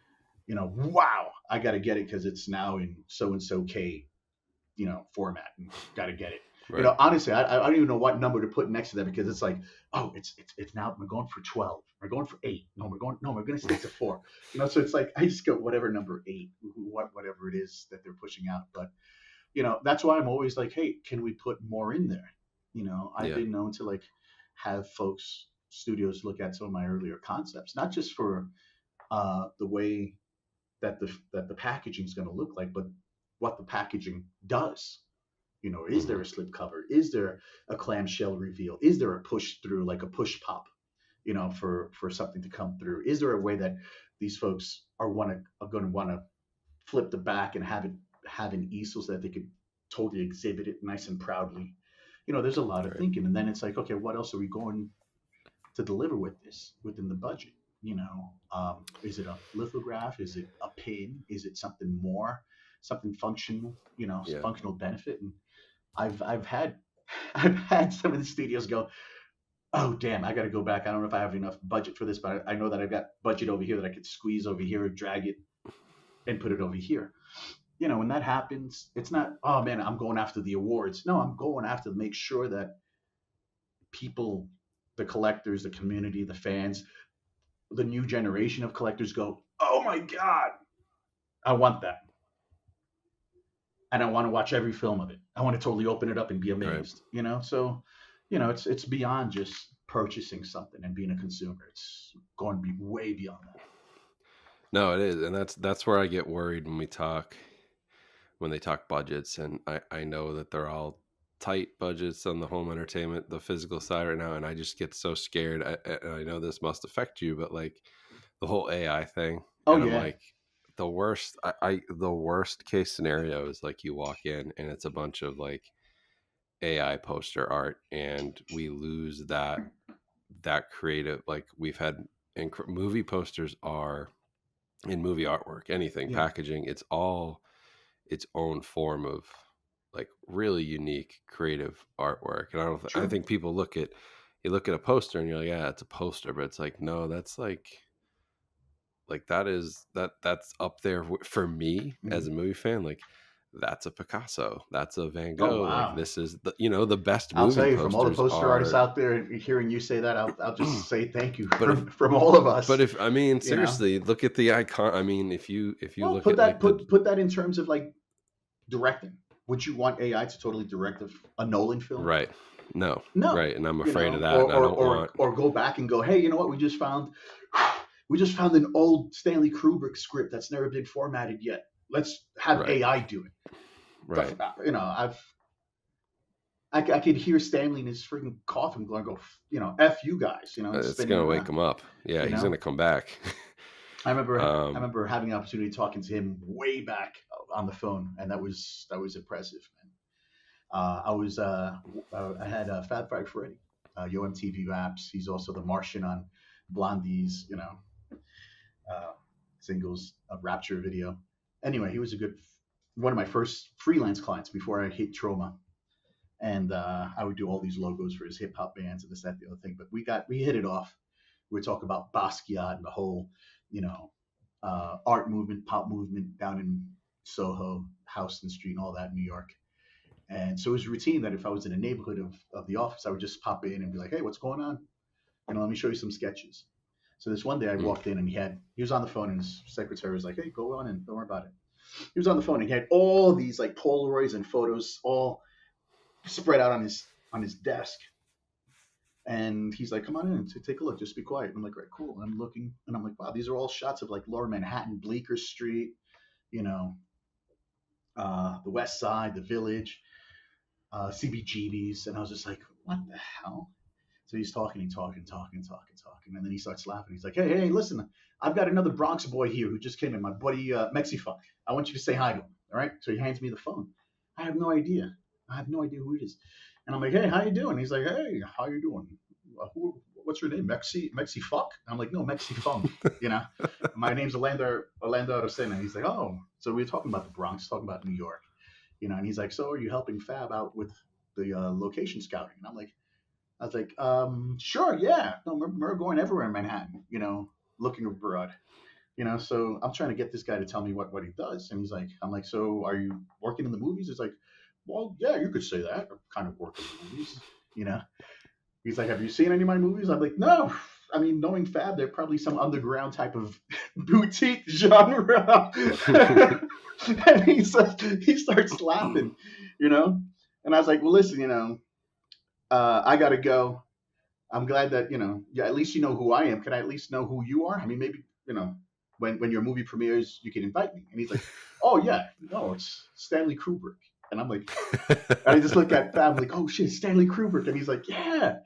wow, I got to get it because it's now in so and so K, format, and got to get it. Right. Honestly, I don't even know what number to put next to that, because it's like, oh, it's now we're going for 12, we're going for 8, we're going to stick to 4. So it's like I just go whatever number 8, whatever it is that they're pushing out. But that's why I'm always like, hey, can we put more in there? I've Yeah. been known to like have studios look at some of my earlier concepts, not just for the way that the packaging is going to look like, but what the packaging does. Is Hmm. there a slip cover? Is there a clamshell reveal? Is there a push through, like a push pop? For something to come through. Is there a way that these folks are going to want to flip the back and have an easel so that they could totally exhibit it nice and proudly? There's a lot of Right. thinking, and then it's like, okay, what else are we going to deliver with this within the budget? Is it a lithograph? Is it a pin? Is it something more, something functional? Yeah. Functional benefit. And I've had I've had some of the studios go, oh damn, I got to go back. I don't know if I have enough budget for this, but I know that I've got budget over here that I could squeeze over here, drag it, and put it over here. When that happens, it's not, oh man, I'm going after the awards. No, I'm going after to make sure that people the collectors, the community, the fans, the new generation of collectors go, oh my God, I want that. And I want to watch every film of it. I want to totally open it up and be amazed, So, it's beyond just purchasing something and being a consumer. It's going to be way beyond that. No, it is. And that's where I get worried when they talk budgets. And I know that they're all tight budgets on the home entertainment, the physical side right now. And I just get so scared. I know this must affect you, but like the whole AI thing. Oh, and I'm yeah. like, the worst case scenario is like you walk in and it's a bunch of like AI poster art, and we lose that creative. Like we've had movie posters are in movie artwork, anything, packaging, it's all its own form of like really unique creative artwork. And I think people look at a poster and you're like, yeah, it's a poster, but it's like, no, that's like that's up there for me as a movie fan. Like that's a Picasso, that's a Van Gogh. Oh, wow. Like this is the best movie. I'll tell you, from all the poster artists out there, hearing you say that, I'll just say thank you from all of us. But if seriously, look at the icon. I mean, if you look put at that put that in terms of like directing. Would you want AI to totally direct a Nolan film? Right. No. Right. And I'm You afraid know, of that. And I don't want. Or go back and go, hey, you know what? We just found an old Stanley Kubrick script that's never been formatted yet. Let's have AI do it. Right. I could hear Stanley in his freaking coffin going, F you guys. It's going to wake him up. Yeah, he's going to come back. I remember having the opportunity talking to him way back on the phone, and that was impressive, man. I had Fab Five Freddy, Yo MTV Raps. He's also the Martian on Blondie's, singles of Rapture video. Anyway, he was one of my first freelance clients before I hit Trauma, and I would do all these logos for his hip hop bands and this, that, the other thing. But we hit it off. We were talking about Basquiat and the whole, art movement, pop movement down in Soho, Houston Street, and all that in New York. And so it was routine that if I was in a neighborhood of the office, I would just pop in and be like, hey, what's going on? Let me show you some sketches. So this one day I walked in and he was on the phone, and his secretary was like, hey, go on and don't worry about it. He was on the phone and he had all these like Polaroids and photos all spread out on his desk. And he's like, come on in and take a look. Just be quiet. And I'm like, right, cool. And I'm looking and I'm like, wow, these are all shots of like Lower Manhattan, Bleecker Street, the West Side, the Village, CBGBs. And I was just like, what the hell? So he's talking. And then he starts laughing. He's like, hey, listen, I've got another Bronx boy here who just came in, my buddy Mexifunk. I want you to say hi to him. All right. So he hands me the phone. I have no idea who it is. And I'm like, hey, how you doing? He's like, hey, how you doing? What's your name? Mexifunk? I'm like, no, Mexifunk. My name's Orlando Arocena. He's like, oh. So we were talking about the Bronx, talking about New York, and he's like, so are you helping Fab out with the location scouting? And I was like, sure, yeah. No, we're going everywhere in Manhattan, looking abroad. So I'm trying to get this guy to tell me what he does. And I'm like, so are you working in the movies? It's like, well, yeah, you could say that. I'm kind of working in the movies, He's like, have you seen any of my movies? I'm like, no. I mean, knowing Fab, they're probably some underground type of boutique genre. And he starts laughing, And I was like, well, listen, I got to go. I'm glad that, at least you know who I am. Can I at least know who you are? I mean, maybe, when your movie premieres, you can invite me. And he's like, oh, yeah, no, it's Stanley Kubrick. And I'm like, I just look at Fab, like, oh shit, Stanley Kubrick. And he's like, yeah.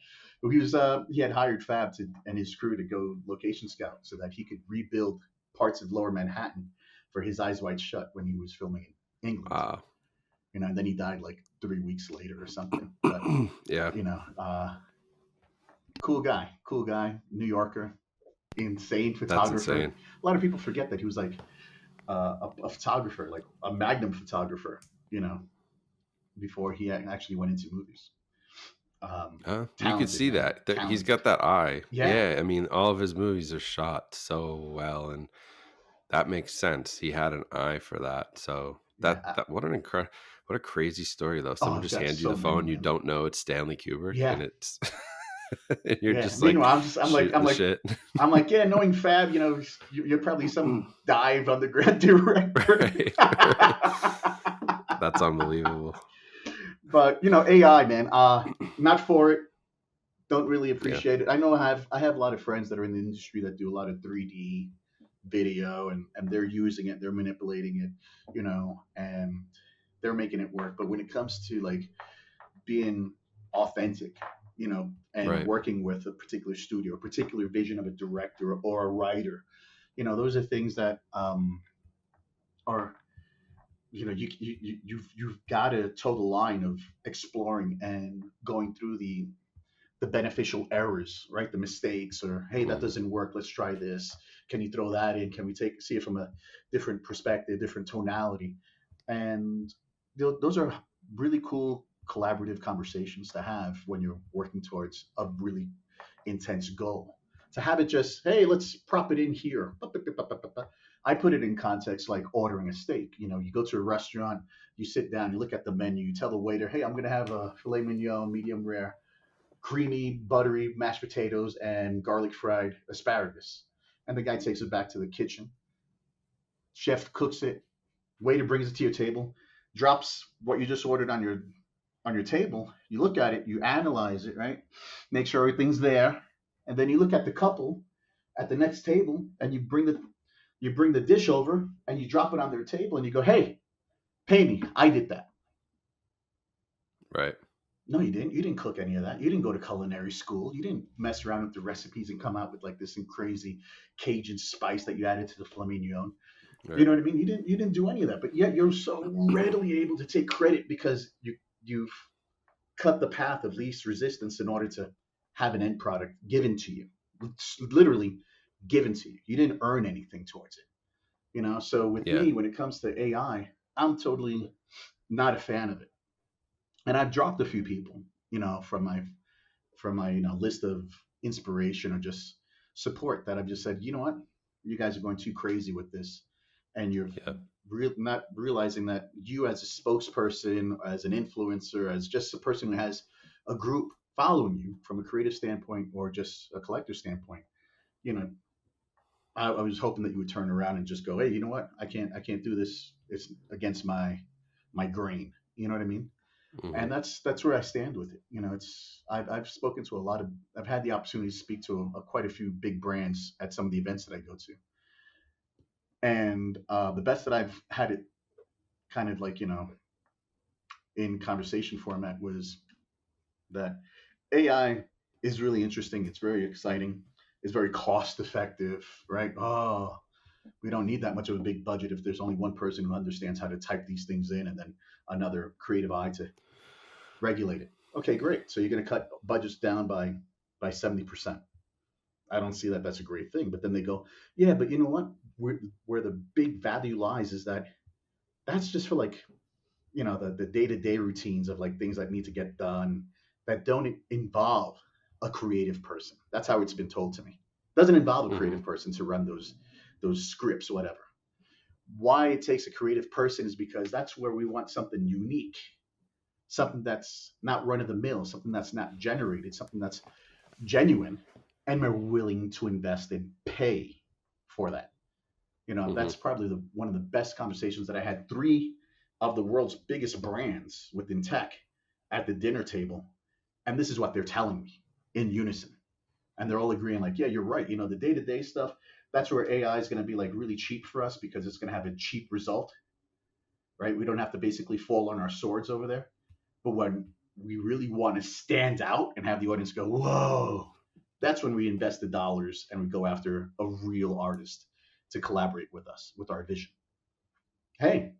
He had hired Fab and his crew to go location scout so that he could rebuild parts of Lower Manhattan for his Eyes Wide Shut when he was filming in England. Wow. And then he died like 3 weeks later or something. But, yeah. Cool guy, New Yorker, insane photographer. That's insane. A lot of people forget that he was like a photographer, like a Magnum photographer, before he actually went into movies. You could see that. He's got that eye. Yeah. I mean, all of his movies are shot so well, and that makes sense. He had an eye for that. So what a crazy story though. Someone just hands you the phone, you don't know it's Stanley Kubrick, and it's And you're Yeah. just like Meanwhile, shooting the shit. I'm like, yeah, knowing Fab, you're probably some dive undergrad director. Right, right. That's unbelievable. But AI, man, not for it. Don't really Yeah. appreciate it. I know I have a lot of friends that are in the industry that do a lot of 3D video, and they're using it, they're manipulating it, and they're making it work. But when it comes to like being authentic, and Right. working with a particular studio, a particular vision of a director or a writer, those are things that are you've got to toe the line of exploring and going through the beneficial errors, right? The mistakes, or hey, that Mhm. doesn't work. Let's try this. Can you throw that in? Can we see it from a different perspective, different tonality? And those are really cool collaborative conversations to have when you're working towards a really intense goal. To have it just, hey, let's prop it in here. I put it in context like ordering a steak. You go to a restaurant, you sit down, you look at the menu, you tell the waiter, hey, I'm going to have a filet mignon, medium rare, creamy, buttery mashed potatoes and garlic fried asparagus. And the guy takes it back to the kitchen. Chef cooks it. Waiter brings it to your table, drops what you just ordered on your table. You look at it, you analyze it, right? Make sure everything's there, and then you look at the couple at the next table, and you bring the dish over, and you drop it on their table, and you go, "Hey, pay me. I did that." Right. No, you didn't. You didn't cook any of that. You didn't go to culinary school. You didn't mess around with the recipes and come out with like this crazy Cajun spice that you added to the filet mignon. You Right. know what I mean? You didn't do any of that, but yet you're so readily able to take credit because you've cut the path of least resistance in order to have an end product given to you. It's literally given to you. You didn't earn anything towards it. So with Yeah. me, when it comes to AI, I'm totally not a fan of it. And I've dropped a few people, from my list of inspiration or just support that I've just said, you know what, you guys are going too crazy with this, and you're Yeah. not realizing that you as a spokesperson, as an influencer, as just a person who has a group following you from a creative standpoint or just a collector standpoint, you know, I was hoping that you would turn around and just go, hey, you know what, I can't do this. It's against my grain. You know what I mean? Hmm. And that's where I stand with it. I've spoken to a lot of I've had the opportunity to speak to quite a few big brands at some of the events that I go to, and the best that I've had it kind of like in conversation format was that AI is really interesting. It's very exciting. It's very cost effective, right? Oh, we don't need that much of a big budget if there's only one person who understands how to type these things in and then another creative eye to regulate it. Okay, great. So you're going to cut budgets down by 70%. I don't see that that's a great thing. But then they go, yeah, but you know what? Where the big value lies is that that's just for like the day-to-day routines of like things that need to get done that don't involve a creative person. That's how it's been told to me. It doesn't involve a Hmm. creative person to run those scripts, whatever. Why it takes a creative person is because that's where we want something unique, something that's not run of the mill, something that's not generated, something that's genuine, and we're willing to invest and pay for that. Hmm. That's probably one of the best conversations that I had. Three of the world's biggest brands within tech at the dinner table, and this is what they're telling me in unison. And they're all agreeing, like, yeah, you're right. The day to day stuff, that's where AI is going to be like really cheap for us because it's going to have a cheap result, right? We don't have to basically fall on our swords over there. But when we really want to stand out and have the audience go, whoa, that's when we invest the dollars and we go after a real artist to collaborate with us with our vision. Hey,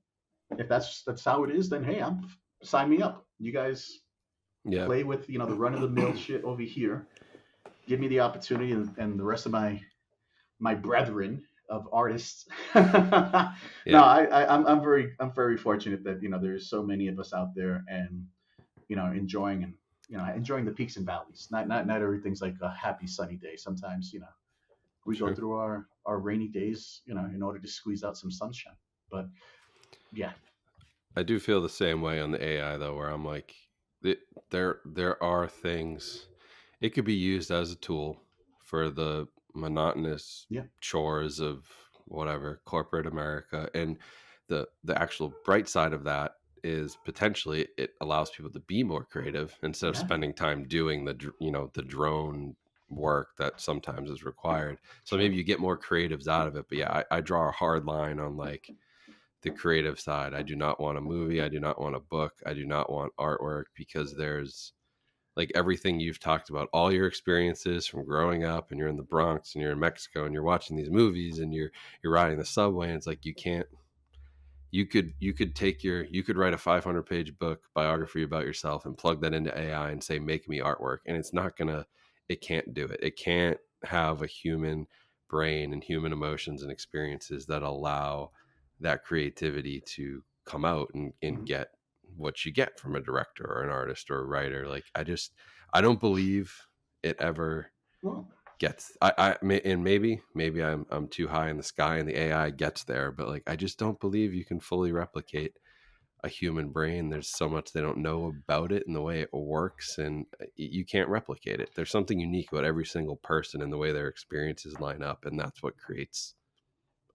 if that's how it is, then hey, sign me up. You guys Yeah. play with the run of the mill shit over here. Give me the opportunity, and the rest of my brethren of artists. No, Yeah. I'm very fortunate that there's so many of us out there, and enjoying the peaks and valleys. Not everything's like a happy sunny day. Sometimes we go Sure. through our rainy days, in order to squeeze out some sunshine. But yeah, I do feel the same way on the AI though, where I'm like, there are things. It could be used as a tool for the monotonous Yeah. chores of whatever corporate America. And the actual bright side of that is potentially it allows people to be more creative instead of Yeah. spending time doing the drone work that sometimes is required. So Sure. maybe you get more creatives out of it. But yeah, I draw a hard line on like the creative side. I do not want a movie. I do not want a book. I do not want artwork, because there's like everything you've talked about, all your experiences from growing up, and you're in the Bronx and you're in Mexico and you're watching these movies and you're riding the subway, and it's like you could write a 500-page book biography about yourself and plug that into AI and say make me artwork, and it can't do it. It can't have a human brain and human emotions and experiences that allow that creativity to come out and Mhm. get what you get from a director or an artist or a writer. Like I don't believe it ever Well, gets and maybe I'm too high in the sky and the AI gets there, but like I just don't believe you can fully replicate a human brain. There's so much they don't know about it and the way it works, and you can't replicate it. There's something unique about every single person and the way their experiences line up, and that's what creates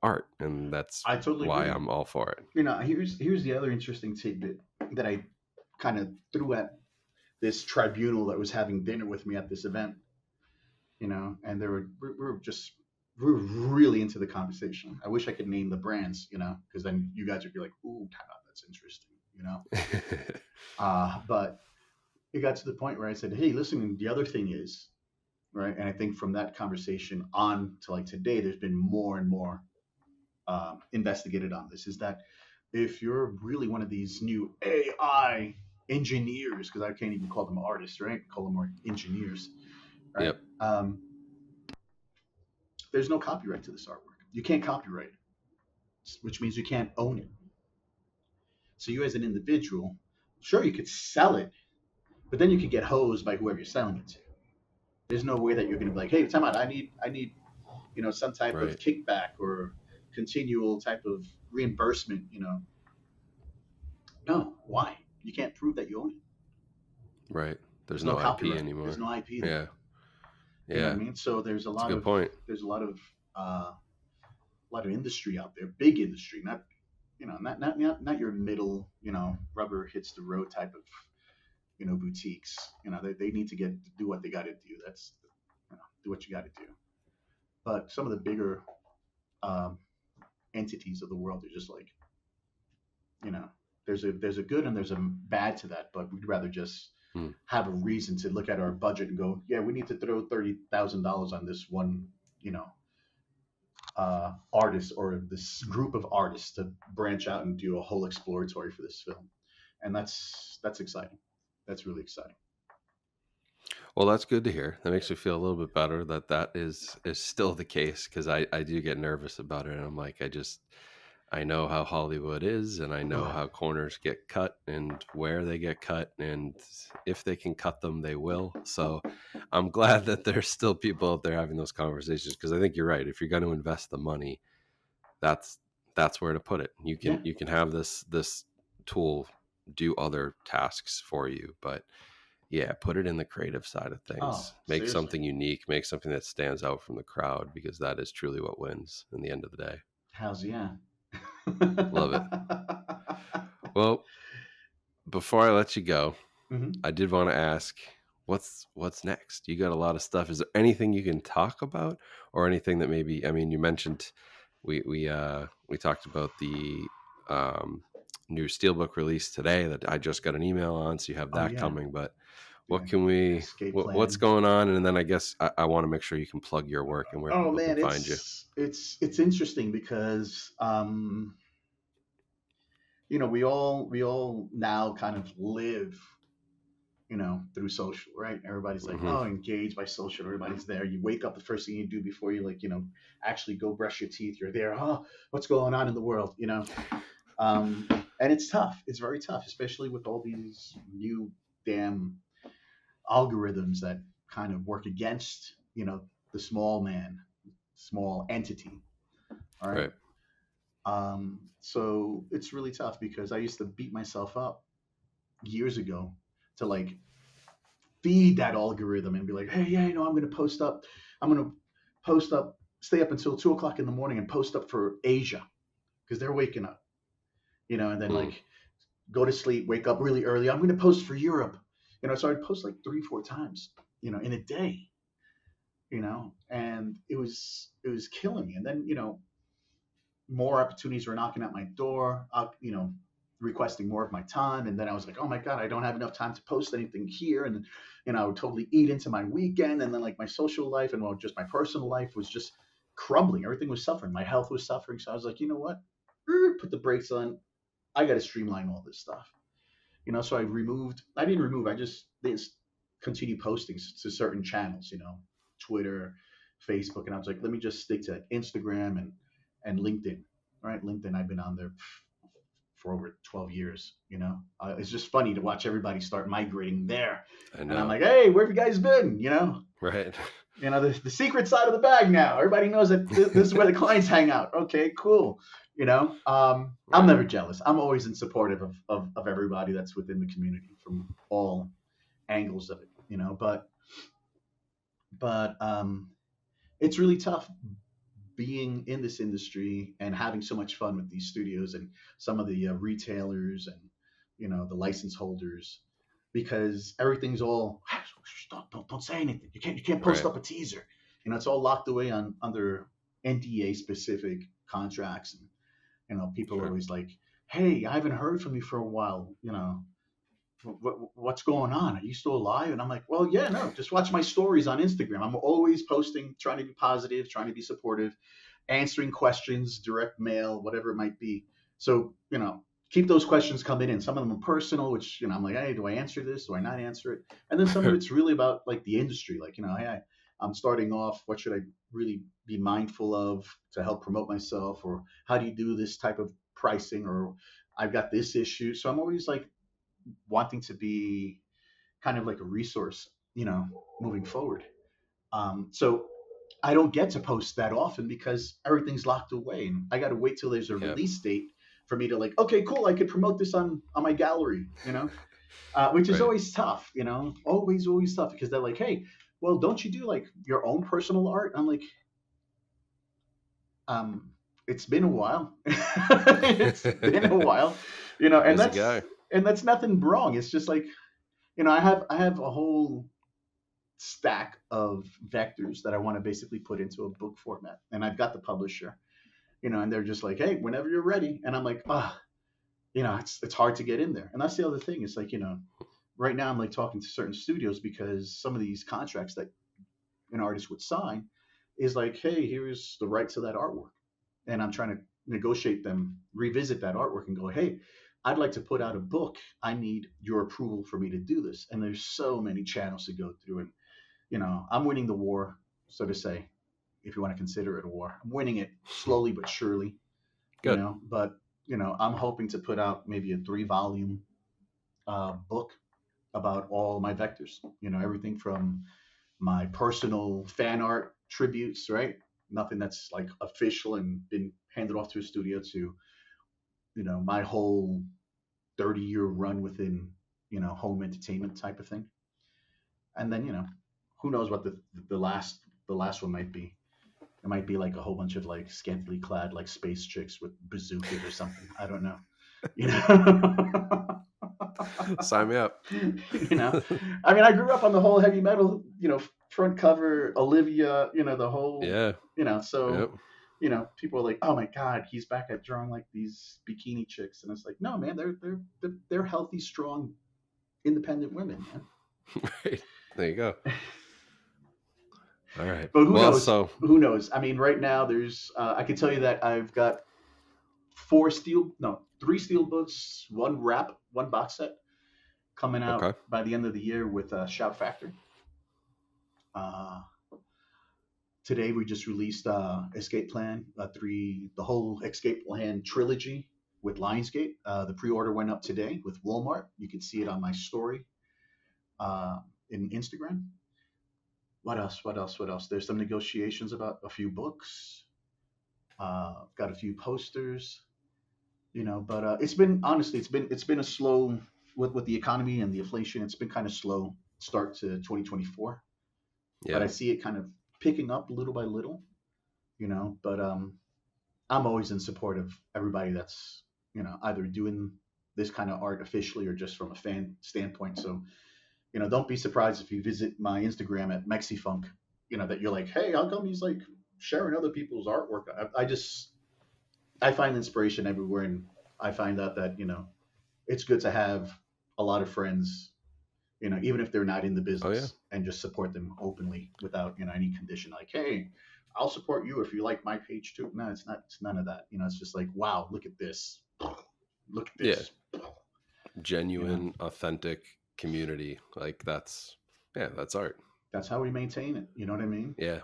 art, and that's I totally why agree. I'm all for it. Here's the other interesting tidbit that I kind of threw at this tribunal that was having dinner with me at this event. And we were really into the conversation. I wish I could name the brands, because then you guys would be like, "Ooh, time out, that's interesting." But it got to the point where I said, "Hey, listen, the other thing is, right?" And I think from that conversation on to like today, there's been more and more investigated on this. Is that if you're really one of these new AI engineers, because I can't even call them artists, right? Call them more engineers, right? Yep. There's no copyright to this artwork. You can't copyright it, which means you can't own it. So you as an individual, sure, you could sell it, but then you could get hosed by whoever you're selling it to. There's no way that you're going to be like, hey, time out, I need, some type of Right. kickback or continual type of reimbursement. No, why? You can't prove that you own it. Right. There's There's no no IP copyright. There's anymore. no IP there. Yeah. You know what Yeah. I mean? So there's a It's a lot good of point. industry out there, big industry, not your middle, rubber hits the road type of, boutiques. They need to do what they got to do. That's, do what you got to do. But some of the bigger um, entities of the world are just like, you know, there's a good and there's a bad to that, but we'd rather just Hmm. have a reason to look at our budget and go, yeah, we need to throw $30,000 on this one, artist or this group of artists to branch out and do a whole exploratory for this film, and that's exciting. That's really exciting. Well, that's good to hear. That makes me feel a little bit better that is still the case, because I do get nervous about it, and I'm like, I know how Hollywood is, and I know how corners get cut and where they get cut, and if they can cut them, they will. So I'm glad that there's still people out there having those conversations, because I think you're right. If you're going to invest the money, that's where to put it. Yeah. You can have this tool do other tasks for you, but yeah, put it in the creative side of Oh, things. Make seriously. something unique, make something that stands out from the crowd, because that is truly what wins in the end of the day. How's yeah. Love it. Well, before I let you go, Mhm. I did want to ask, what's next? You got a lot of stuff. Is there anything you can talk about, or anything that maybe, I mean, you mentioned we talked about the new Steelbook release today that I just got an email on, so you have Oh that yeah. coming, but Yeah. Escape what's plan. going on? And then I guess I want to make sure you can plug your work and where Oh people can man, find you. it's interesting because we all now kind of live, through social, right? Everybody's like, Hmm. oh, engaged by social. Everybody's there. You wake up, the first thing you do before you like, actually go brush your teeth. You're there. Oh, what's going on in the world? And it's tough. It's very tough, especially with all these new damn algorithms that kind of work against, the small man, small entity. All right. Right. So it's really tough because I used to beat myself up years ago to like feed that algorithm and be like, hey, yeah, I'm going to post up. I'm going to post up, stay up until 2 o'clock in the morning and post up for Asia because they're waking up, and then like go to sleep, wake up really early. I'm going to post for Europe, so I'd post like 3-4 times, in a day, and it was killing me. And then, more opportunities were knocking at my door, requesting more of my time. And then I was like, oh my God, I don't have enough time to post anything here. And, I would totally eat into my weekend. And then like my social life and just my personal life was just crumbling. Everything was suffering. My health was suffering. So I was like, you know what? Put the brakes on. I got to streamline all this stuff. So I just continue posting to certain channels, Twitter, Facebook. And I was like, let me just stick to Instagram and LinkedIn. All right. LinkedIn, I've been on there for over 12 years. It's just funny to watch everybody start migrating there. And I'm like, hey, where have you guys been? Right. The secret side of the bag now. Everybody knows that this is where the clients hang out. Okay, cool. I'm never jealous. I'm always in supportive of everybody that's within the community from all angles of it, but it's really tough being in this industry and having so much fun with these studios and some of the retailers and the license holders, because everything's all don't say anything. You can't post up a teaser. It's all locked away under NDA specific contracts, and people are always like, hey, I haven't heard from you for a while. What's going on? Are you still alive? And I'm like, well, yeah, no, just watch my stories on Instagram. I'm always posting, trying to be positive, trying to be supportive, answering questions, direct mail, whatever it might be. So, keep those questions coming in. Some of them are personal, which, I'm like, hey, do I answer this? Do I not answer it? And then some of it's really about like the industry. Like, hey, I'm starting off. What should I really be mindful of to help promote myself? Or how do you do this type of pricing? Or I've got this issue. So I'm always like, wanting to be kind of like a resource, moving forward. So I don't get to post that often because everything's locked away, and I got to wait till there's a release date for me to like, okay, cool, I could promote this on my gallery, which is always tough, always tough, because they're like, hey, well, don't you do like your own personal art? I'm like, it's been a while. It's been a while, and that's nothing wrong. It's just like, I have a whole stack of vectors that I want to basically put into a book format, and I've got the publisher, and they're just like, hey, whenever you're ready. And I'm like, it's hard to get in there. And that's the other thing. It's like, right now I'm like talking to certain studios because some of these contracts that an artist would sign is like, hey, here's the rights to that artwork. And I'm trying to negotiate them, revisit that artwork and go, hey, I'd like to put out a book. I need your approval for me to do this. And there's so many channels to go through. And, I'm winning the war, so to say, if you want to consider it a war. I'm winning it slowly but surely. Good. But, I'm hoping to put out maybe a 3-volume book about all my vectors, everything from my personal fan art tributes, right? Nothing that's like official and been handed off to a studio, to, my whole 30-year run within, home entertainment type of thing. And then, who knows what the last one might be. It might be like a whole bunch of like scantily clad like space chicks with bazookas or something. I don't know. Sign me up. I mean, I grew up on the whole heavy metal, front cover, Olivia, the whole, so, people are like, oh my God, he's back at drawing like these bikini chicks. And it's like, no, man, they're healthy, strong, independent women, man. Right. There you go. All right. But who knows? Who knows? I mean, right now there's, I can tell you that I've got 3 steel books, 1 wrap, 1 box set coming out by the end of the year with Shout Factory. Today we just released Escape Plan, the whole Escape Plan trilogy with Lionsgate. The pre-order went up today with Walmart. You can see it on my story in Instagram. What else? There's some negotiations about a few books. Got a few posters, but it's been a slow with the economy and the inflation. It's been kind of slow start to 2024. Yeah. But I see it kind of picking up little by little, but I'm always in support of everybody that's, either doing this kind of art officially or just from a fan standpoint. So, don't be surprised if you visit my Instagram at Mexifunk, that you're like, hey, how come he's like sharing other people's artwork? I find inspiration everywhere. And I find out that, it's good to have a lot of friends, even if they're not in the business, and just support them openly without, any condition like, hey, I'll support you if you like my page too. No, it's not. It's none of that. It's just like, wow, look at this. Look at this. Yeah. Genuine, authentic community. Like that's art. That's how we maintain it. You know what I mean? Yeah.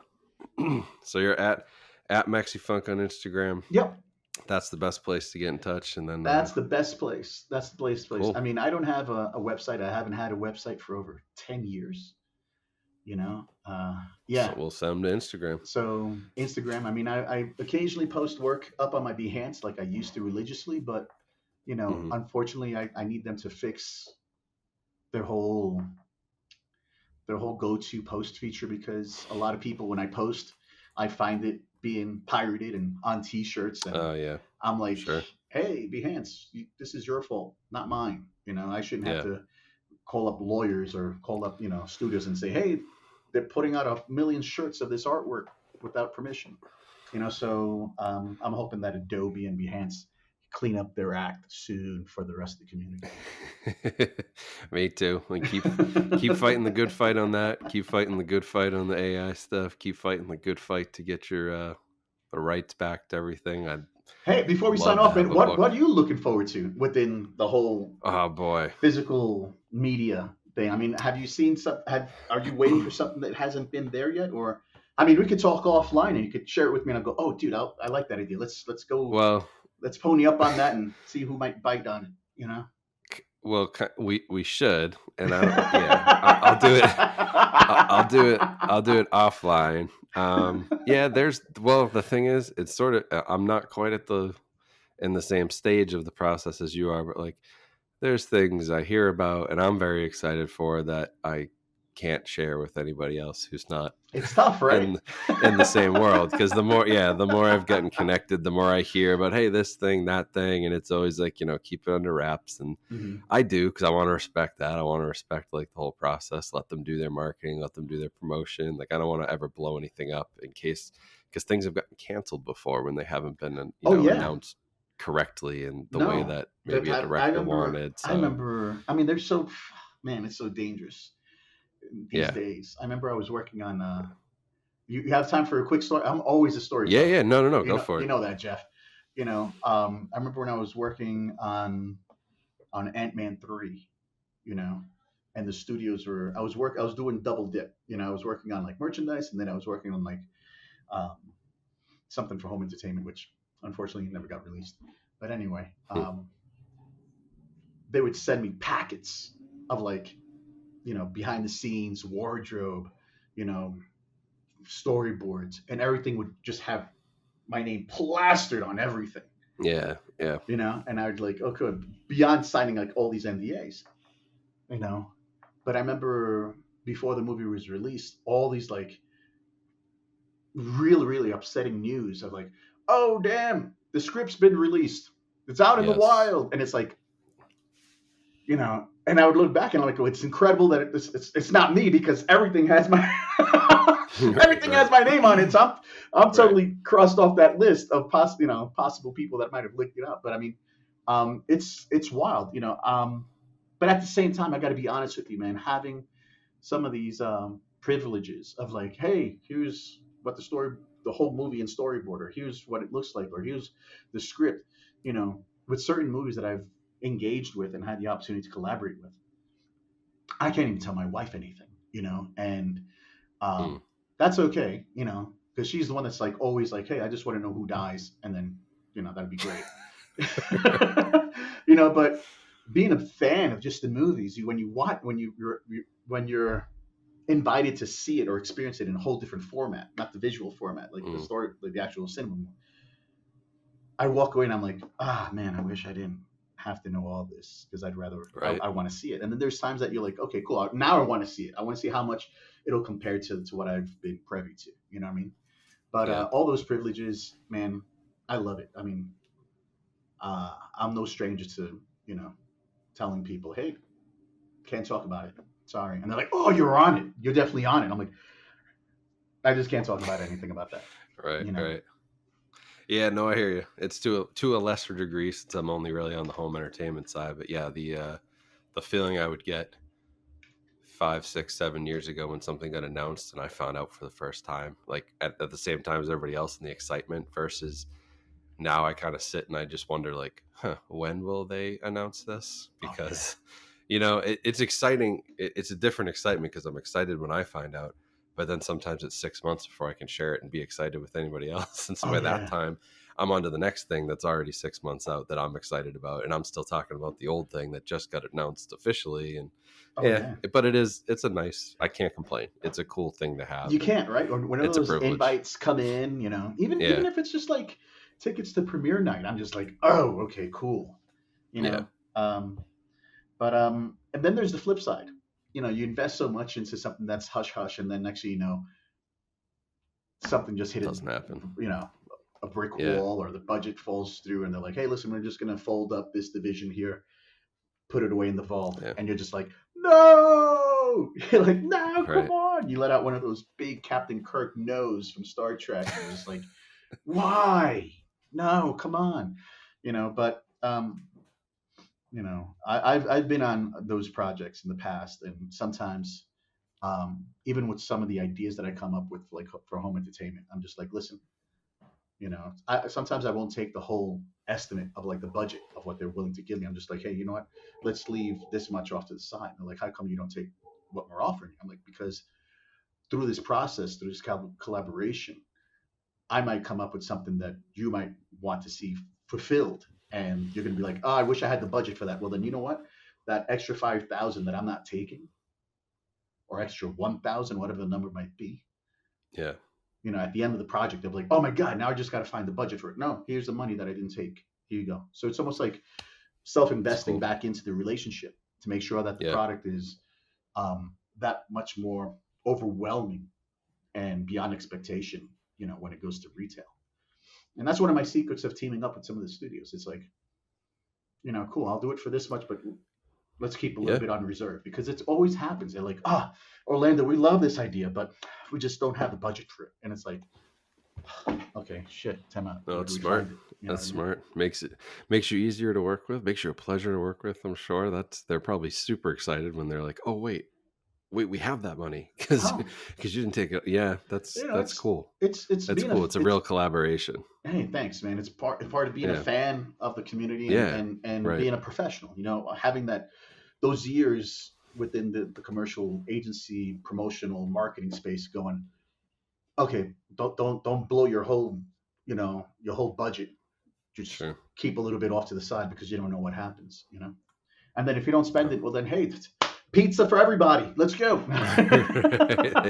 So you're at Mexifunk on Instagram. Yep. That's the best place to get in touch. And then that's the best place. That's the place. Cool. I mean, I don't have a website. I haven't had a website for over 10 years. Yeah. So we'll send them to Instagram. So Instagram, I mean, I occasionally post work up on my Behance like I used to religiously, but unfortunately I need them to fix their whole go-to post feature, because a lot of people, when I post, I find it being pirated and on t-shirts. And I'm like, sure. Hey, Behance, this is your fault, not mine. I shouldn't have to call up lawyers or call up, studios and say, hey, they're putting out 1 million shirts of this artwork without permission. So I'm hoping that Adobe and Behance clean up their act soon for the rest of the community. Me too. Like keep fighting the good fight on that. Keep fighting the good fight on the AI stuff. Keep fighting the good fight to get your the rights back to everything. Hey, before we sign off, man, what are you looking forward to within the whole physical media thing? I mean, have you seen are you waiting for something that hasn't been there yet? Or, I mean, we could talk offline and you could share it with me and I'll go, oh, dude, I like that idea. Let's go. Well, let's pony up on that and see who might bite on it, Well, we should, and I'll do it. I'll do it offline. The thing is, it's sort of, I'm not quite in the same stage of the process as you are, but like, there's things I hear about and I'm very excited for that I can't share with anybody else who's not. It's tough, right? In the same world, because the more I've gotten connected, the more I hear about, hey, this thing, that thing, and it's always like, keep it under wraps, and I do, because I want to respect that. I want to respect like the whole process. Let them do their marketing, let them do their promotion. Like I don't want to ever blow anything up because things have gotten canceled before when they haven't been announced correctly in the way that maybe a director wanted. So. I remember. I mean, it's so dangerous these days. I remember I was working on you have time for a quick story? I'm always a story. Yeah. No, go for it. You know that, Jeff. I remember when I was working on Ant-Man 3, and the studios were, I was doing double dip. I was working on like merchandise, and then I was working on like something for home entertainment, which unfortunately never got released. But anyway, they would send me packets of like, behind the scenes wardrobe, storyboards, and everything would just have my name plastered on everything. Yeah. And I would like, oh, good. Beyond signing like all these NDAs, But I remember before the movie was released, all these like really, really upsetting news of like, oh, damn, the script's been released. It's out in the wild. And it's like, and I would look back and I'm like, oh, it's incredible that it's not me, because everything has my has my name on it. So I'm totally crossed off that list of possible people that might have licked it up. But I mean, it's wild, But at the same time, I got to be honest with you, man. Having some of these privileges of like, hey, here's what the whole movie and storyboard, or here's what it looks like, or here's the script, with certain movies that I've engaged with and had the opportunity to collaborate with, I can't even tell my wife anything, and that's okay, because she's the one that's like always like, hey, I just want to know who dies, and then that'd be great. But being a fan of just the movies, when you're invited to see it or experience it in a whole different format, not the visual format, like the story, like the actual cinema, I walk away and I'm like, man, I wish I didn't have to know all this because I'd rather Right. I want to see it. And then there's times that you're like, okay, cool. Now I want to see it. I want to see how much it'll compare to what I've been privy to. You know what I mean? But Yeah. all those privileges, man, I love it. I mean, I'm no stranger to telling people, hey, can't talk about it. Sorry. And they're like, oh, you're on it. You're definitely on it. I'm like, I just can't talk about anything about that. Right. You know? Right. Yeah, no, I hear you. It's to a lesser degree since I'm only really on the home entertainment side. But yeah, the feeling I would get 5, 6, 7 years ago when something got announced and I found out for the first time, like at the same time as everybody else in the excitement, versus now I kind of sit and I just wonder, like, when will they announce this? Because it's exciting. It's a different excitement because I'm excited when I find out. But then sometimes it's 6 months before I can share it and be excited with anybody else. And so by that time, I'm on to the next thing that's already 6 months out that I'm excited about. And I'm still talking about the old thing that just got announced officially. And but it's a nice, I can't complain. It's a cool thing to have. You can't, right? Or whenever It's a those privilege. invites come in, even if it's just like tickets to premiere night, I'm just like, oh, okay, cool. And then there's the flip side. You invest so much into something that's hush hush, and then next thing you know, something just hit Doesn't happen. A brick wall, or the budget falls through, and they're like, hey, listen, we're just gonna fold up this division here, put it away in the vault, and you're just like, no, you're like, no, come on. You let out one of those big Captain Kirk no's from Star Trek, and you're just like, why? No, come on. But I've been on those projects in the past, and sometimes even with some of the ideas that I come up with, like for home entertainment, I'm just like, listen, sometimes I won't take the whole estimate of like the budget of what they're willing to give me. I'm just like, hey, you know what? Let's leave this much off to the side. And they're like, how come you don't take what we're offering? I'm like, because through this process, through this collaboration, I might come up with something that you might want to see fulfilled. And you're going to be like, oh, I wish I had the budget for that. Well, then you know what? That extra 5,000 that I'm not taking, or extra 1,000, whatever the number might be. Yeah. At the end of the project, they'll be like, oh my God, now I just got to find the budget for it. No, here's the money that I didn't take. Here you go. So it's almost like self-investing back into the relationship to make sure that the product is that much more overwhelming and beyond expectation, when it goes to retail. And that's one of my secrets of teaming up with some of the studios. It's like, cool, I'll do it for this much, but let's keep a little bit on reserve, because it always happens. They're like, Orlando, we love this idea, but we just don't have the budget for it. And it's like, okay, shit, time out. No, it's smart. That's smart. Makes you easier to work with, makes you a pleasure to work with. I'm sure they're probably super excited when they're like, oh, wait, we have that money because you didn't take it. Yeah, that's cool. It's cool. It's a real collaboration. Hey, thanks, man. It's part of being a fan of the community and being a professional. Having those years within the commercial agency promotional marketing space, going, okay, don't blow your whole budget. Just keep a little bit off to the side, because you don't know what happens. And then if you don't spend it, well then, hey, pizza for everybody. Let's go. There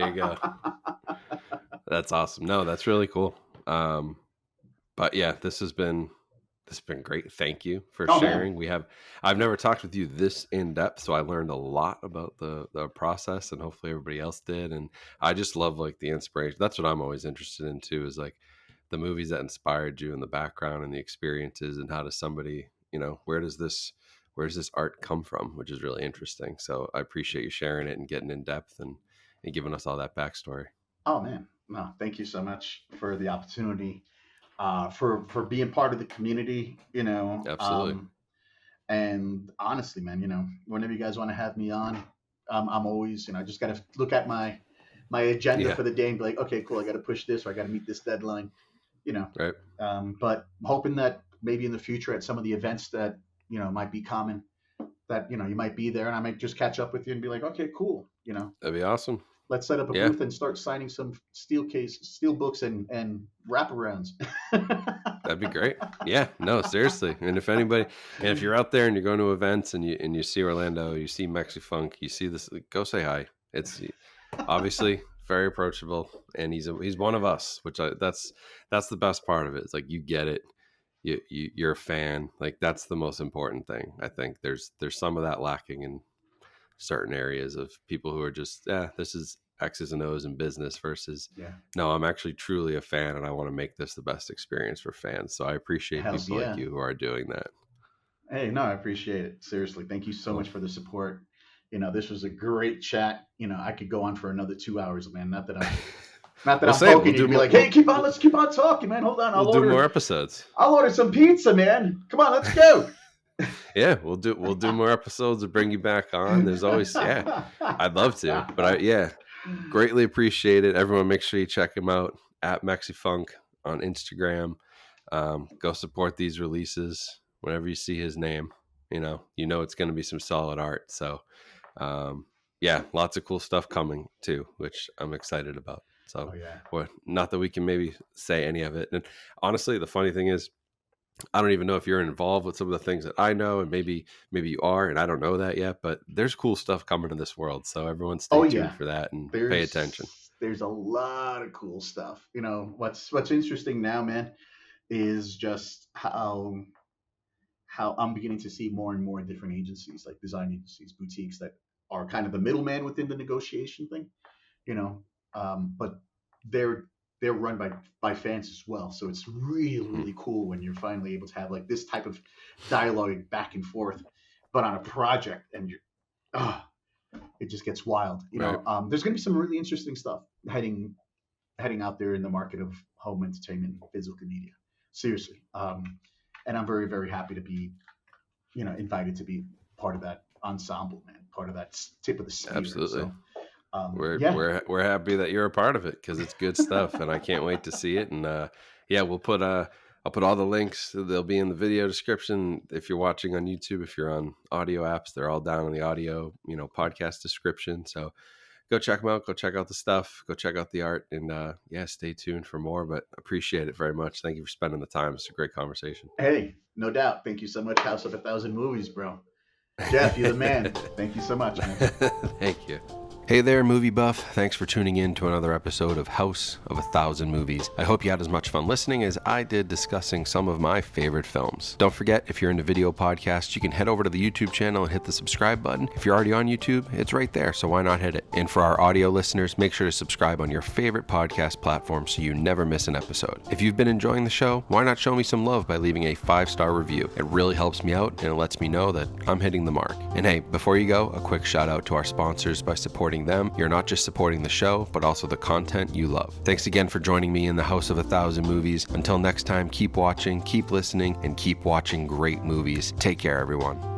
you go. That's awesome. No, that's really cool. But yeah, this has been great. Thank you for sharing. Man. I've never talked with you this in depth, so I learned a lot about the process, and hopefully everybody else did. And I just love like the inspiration. That's what I'm always interested in too, is like the movies that inspired you and the background and the experiences, and how does somebody, where does this art come from, which is really interesting. So I appreciate you sharing it and getting in depth and giving us all that backstory. Oh man, no, thank you so much for the opportunity, for being part of the community, Absolutely. And honestly, man, whenever you guys want to have me on, I'm always, I just got to look at my agenda for the day and be like, okay, cool, I got to push this, or I got to meet this deadline, Right. But I'm hoping that maybe in the future at some of the events that, might be common, that, you might be there, and I might just catch up with you and be like, okay, cool. That'd be awesome. Let's set up a booth and start signing some steel books and wraparounds. That'd be great. Yeah, no, seriously. And if you're out there and you're going to events and you see Orlando, you see Mexifunk, you see this, go say hi. It's obviously very approachable, and he's one of us, which that's the best part of it. It's like, you get it. you're a fan. Like, that's the most important thing. I think there's some of that lacking in certain areas of people who are just, this is X's and O's in business versus, no, I'm actually truly a fan and I want to make this the best experience for fans. So I appreciate people like you who are doing that. Hey, no, I appreciate it. Seriously. Thank you so much for the support. This was a great chat. I could go on for another 2 hours, man. Not that I'm poking you to be like, hey, let's keep on talking, man. Hold on. We'll do more episodes. I'll order some pizza, man. Come on, let's go. Yeah, we'll do more episodes to bring you back on. There's always, I'd love to, but greatly appreciate it. Everyone, make sure you check him out at Mexifunk on Instagram. Go support these releases whenever you see his name. It's going to be some solid art. So, lots of cool stuff coming too, which I'm excited about. So, not that we can maybe say any of it. And honestly, the funny thing is, I don't even know if you're involved with some of the things that I know, and maybe you are, and I don't know that yet, but there's cool stuff coming in this world. So everyone stay tuned for that and pay attention. There's a lot of cool stuff. What's interesting now, man, is just how I'm beginning to see more and more different agencies, like design agencies, boutiques that are kind of the middleman within the negotiation thing, but they're run by fans as well. So it's really cool when you're finally able to have like this type of dialogue back and forth, but on a project, and it just gets wild. There's going to be some really interesting stuff heading out there in the market of home entertainment and physical media. Seriously. And I'm very, very happy to be, invited to be part of that ensemble, man, part of that tip of the spear. Absolutely. So, we're happy that you're a part of it, because it's good stuff, and I can't wait to see it. And we'll put I'll put all the links. They'll be in the video description. If you're watching on YouTube, if you're on audio apps, they're all down in the audio, podcast description. So go check them out. Go check out the stuff. Go check out the art, and stay tuned for more. But appreciate it very much. Thank you for spending the time. It's a great conversation. Hey, no doubt. Thank you so much, House of 1,000 Movies, bro. Jeff, you're the man. Thank you so much, man. Thank you. Hey there, movie buff. Thanks for tuning in to another episode of House of 1,000 Movies. I hope you had as much fun listening as I did discussing some of my favorite films. Don't forget, if you're into video podcasts, you can head over to the YouTube channel and hit the subscribe button. If you're already on YouTube, it's right there, so why not hit it? And for our audio listeners, make sure to subscribe on your favorite podcast platform so you never miss an episode. If you've been enjoying the show, why not show me some love by leaving a 5-star review? It really helps me out, and it lets me know that I'm hitting the mark. And hey, before you go, a quick shout out to our sponsors. By supporting them, you're not just supporting the show, but also the content you love. Thanks again for joining me in the House of 1,000 Movies. Until next time, keep watching, keep listening, and keep watching great movies. Take care, everyone.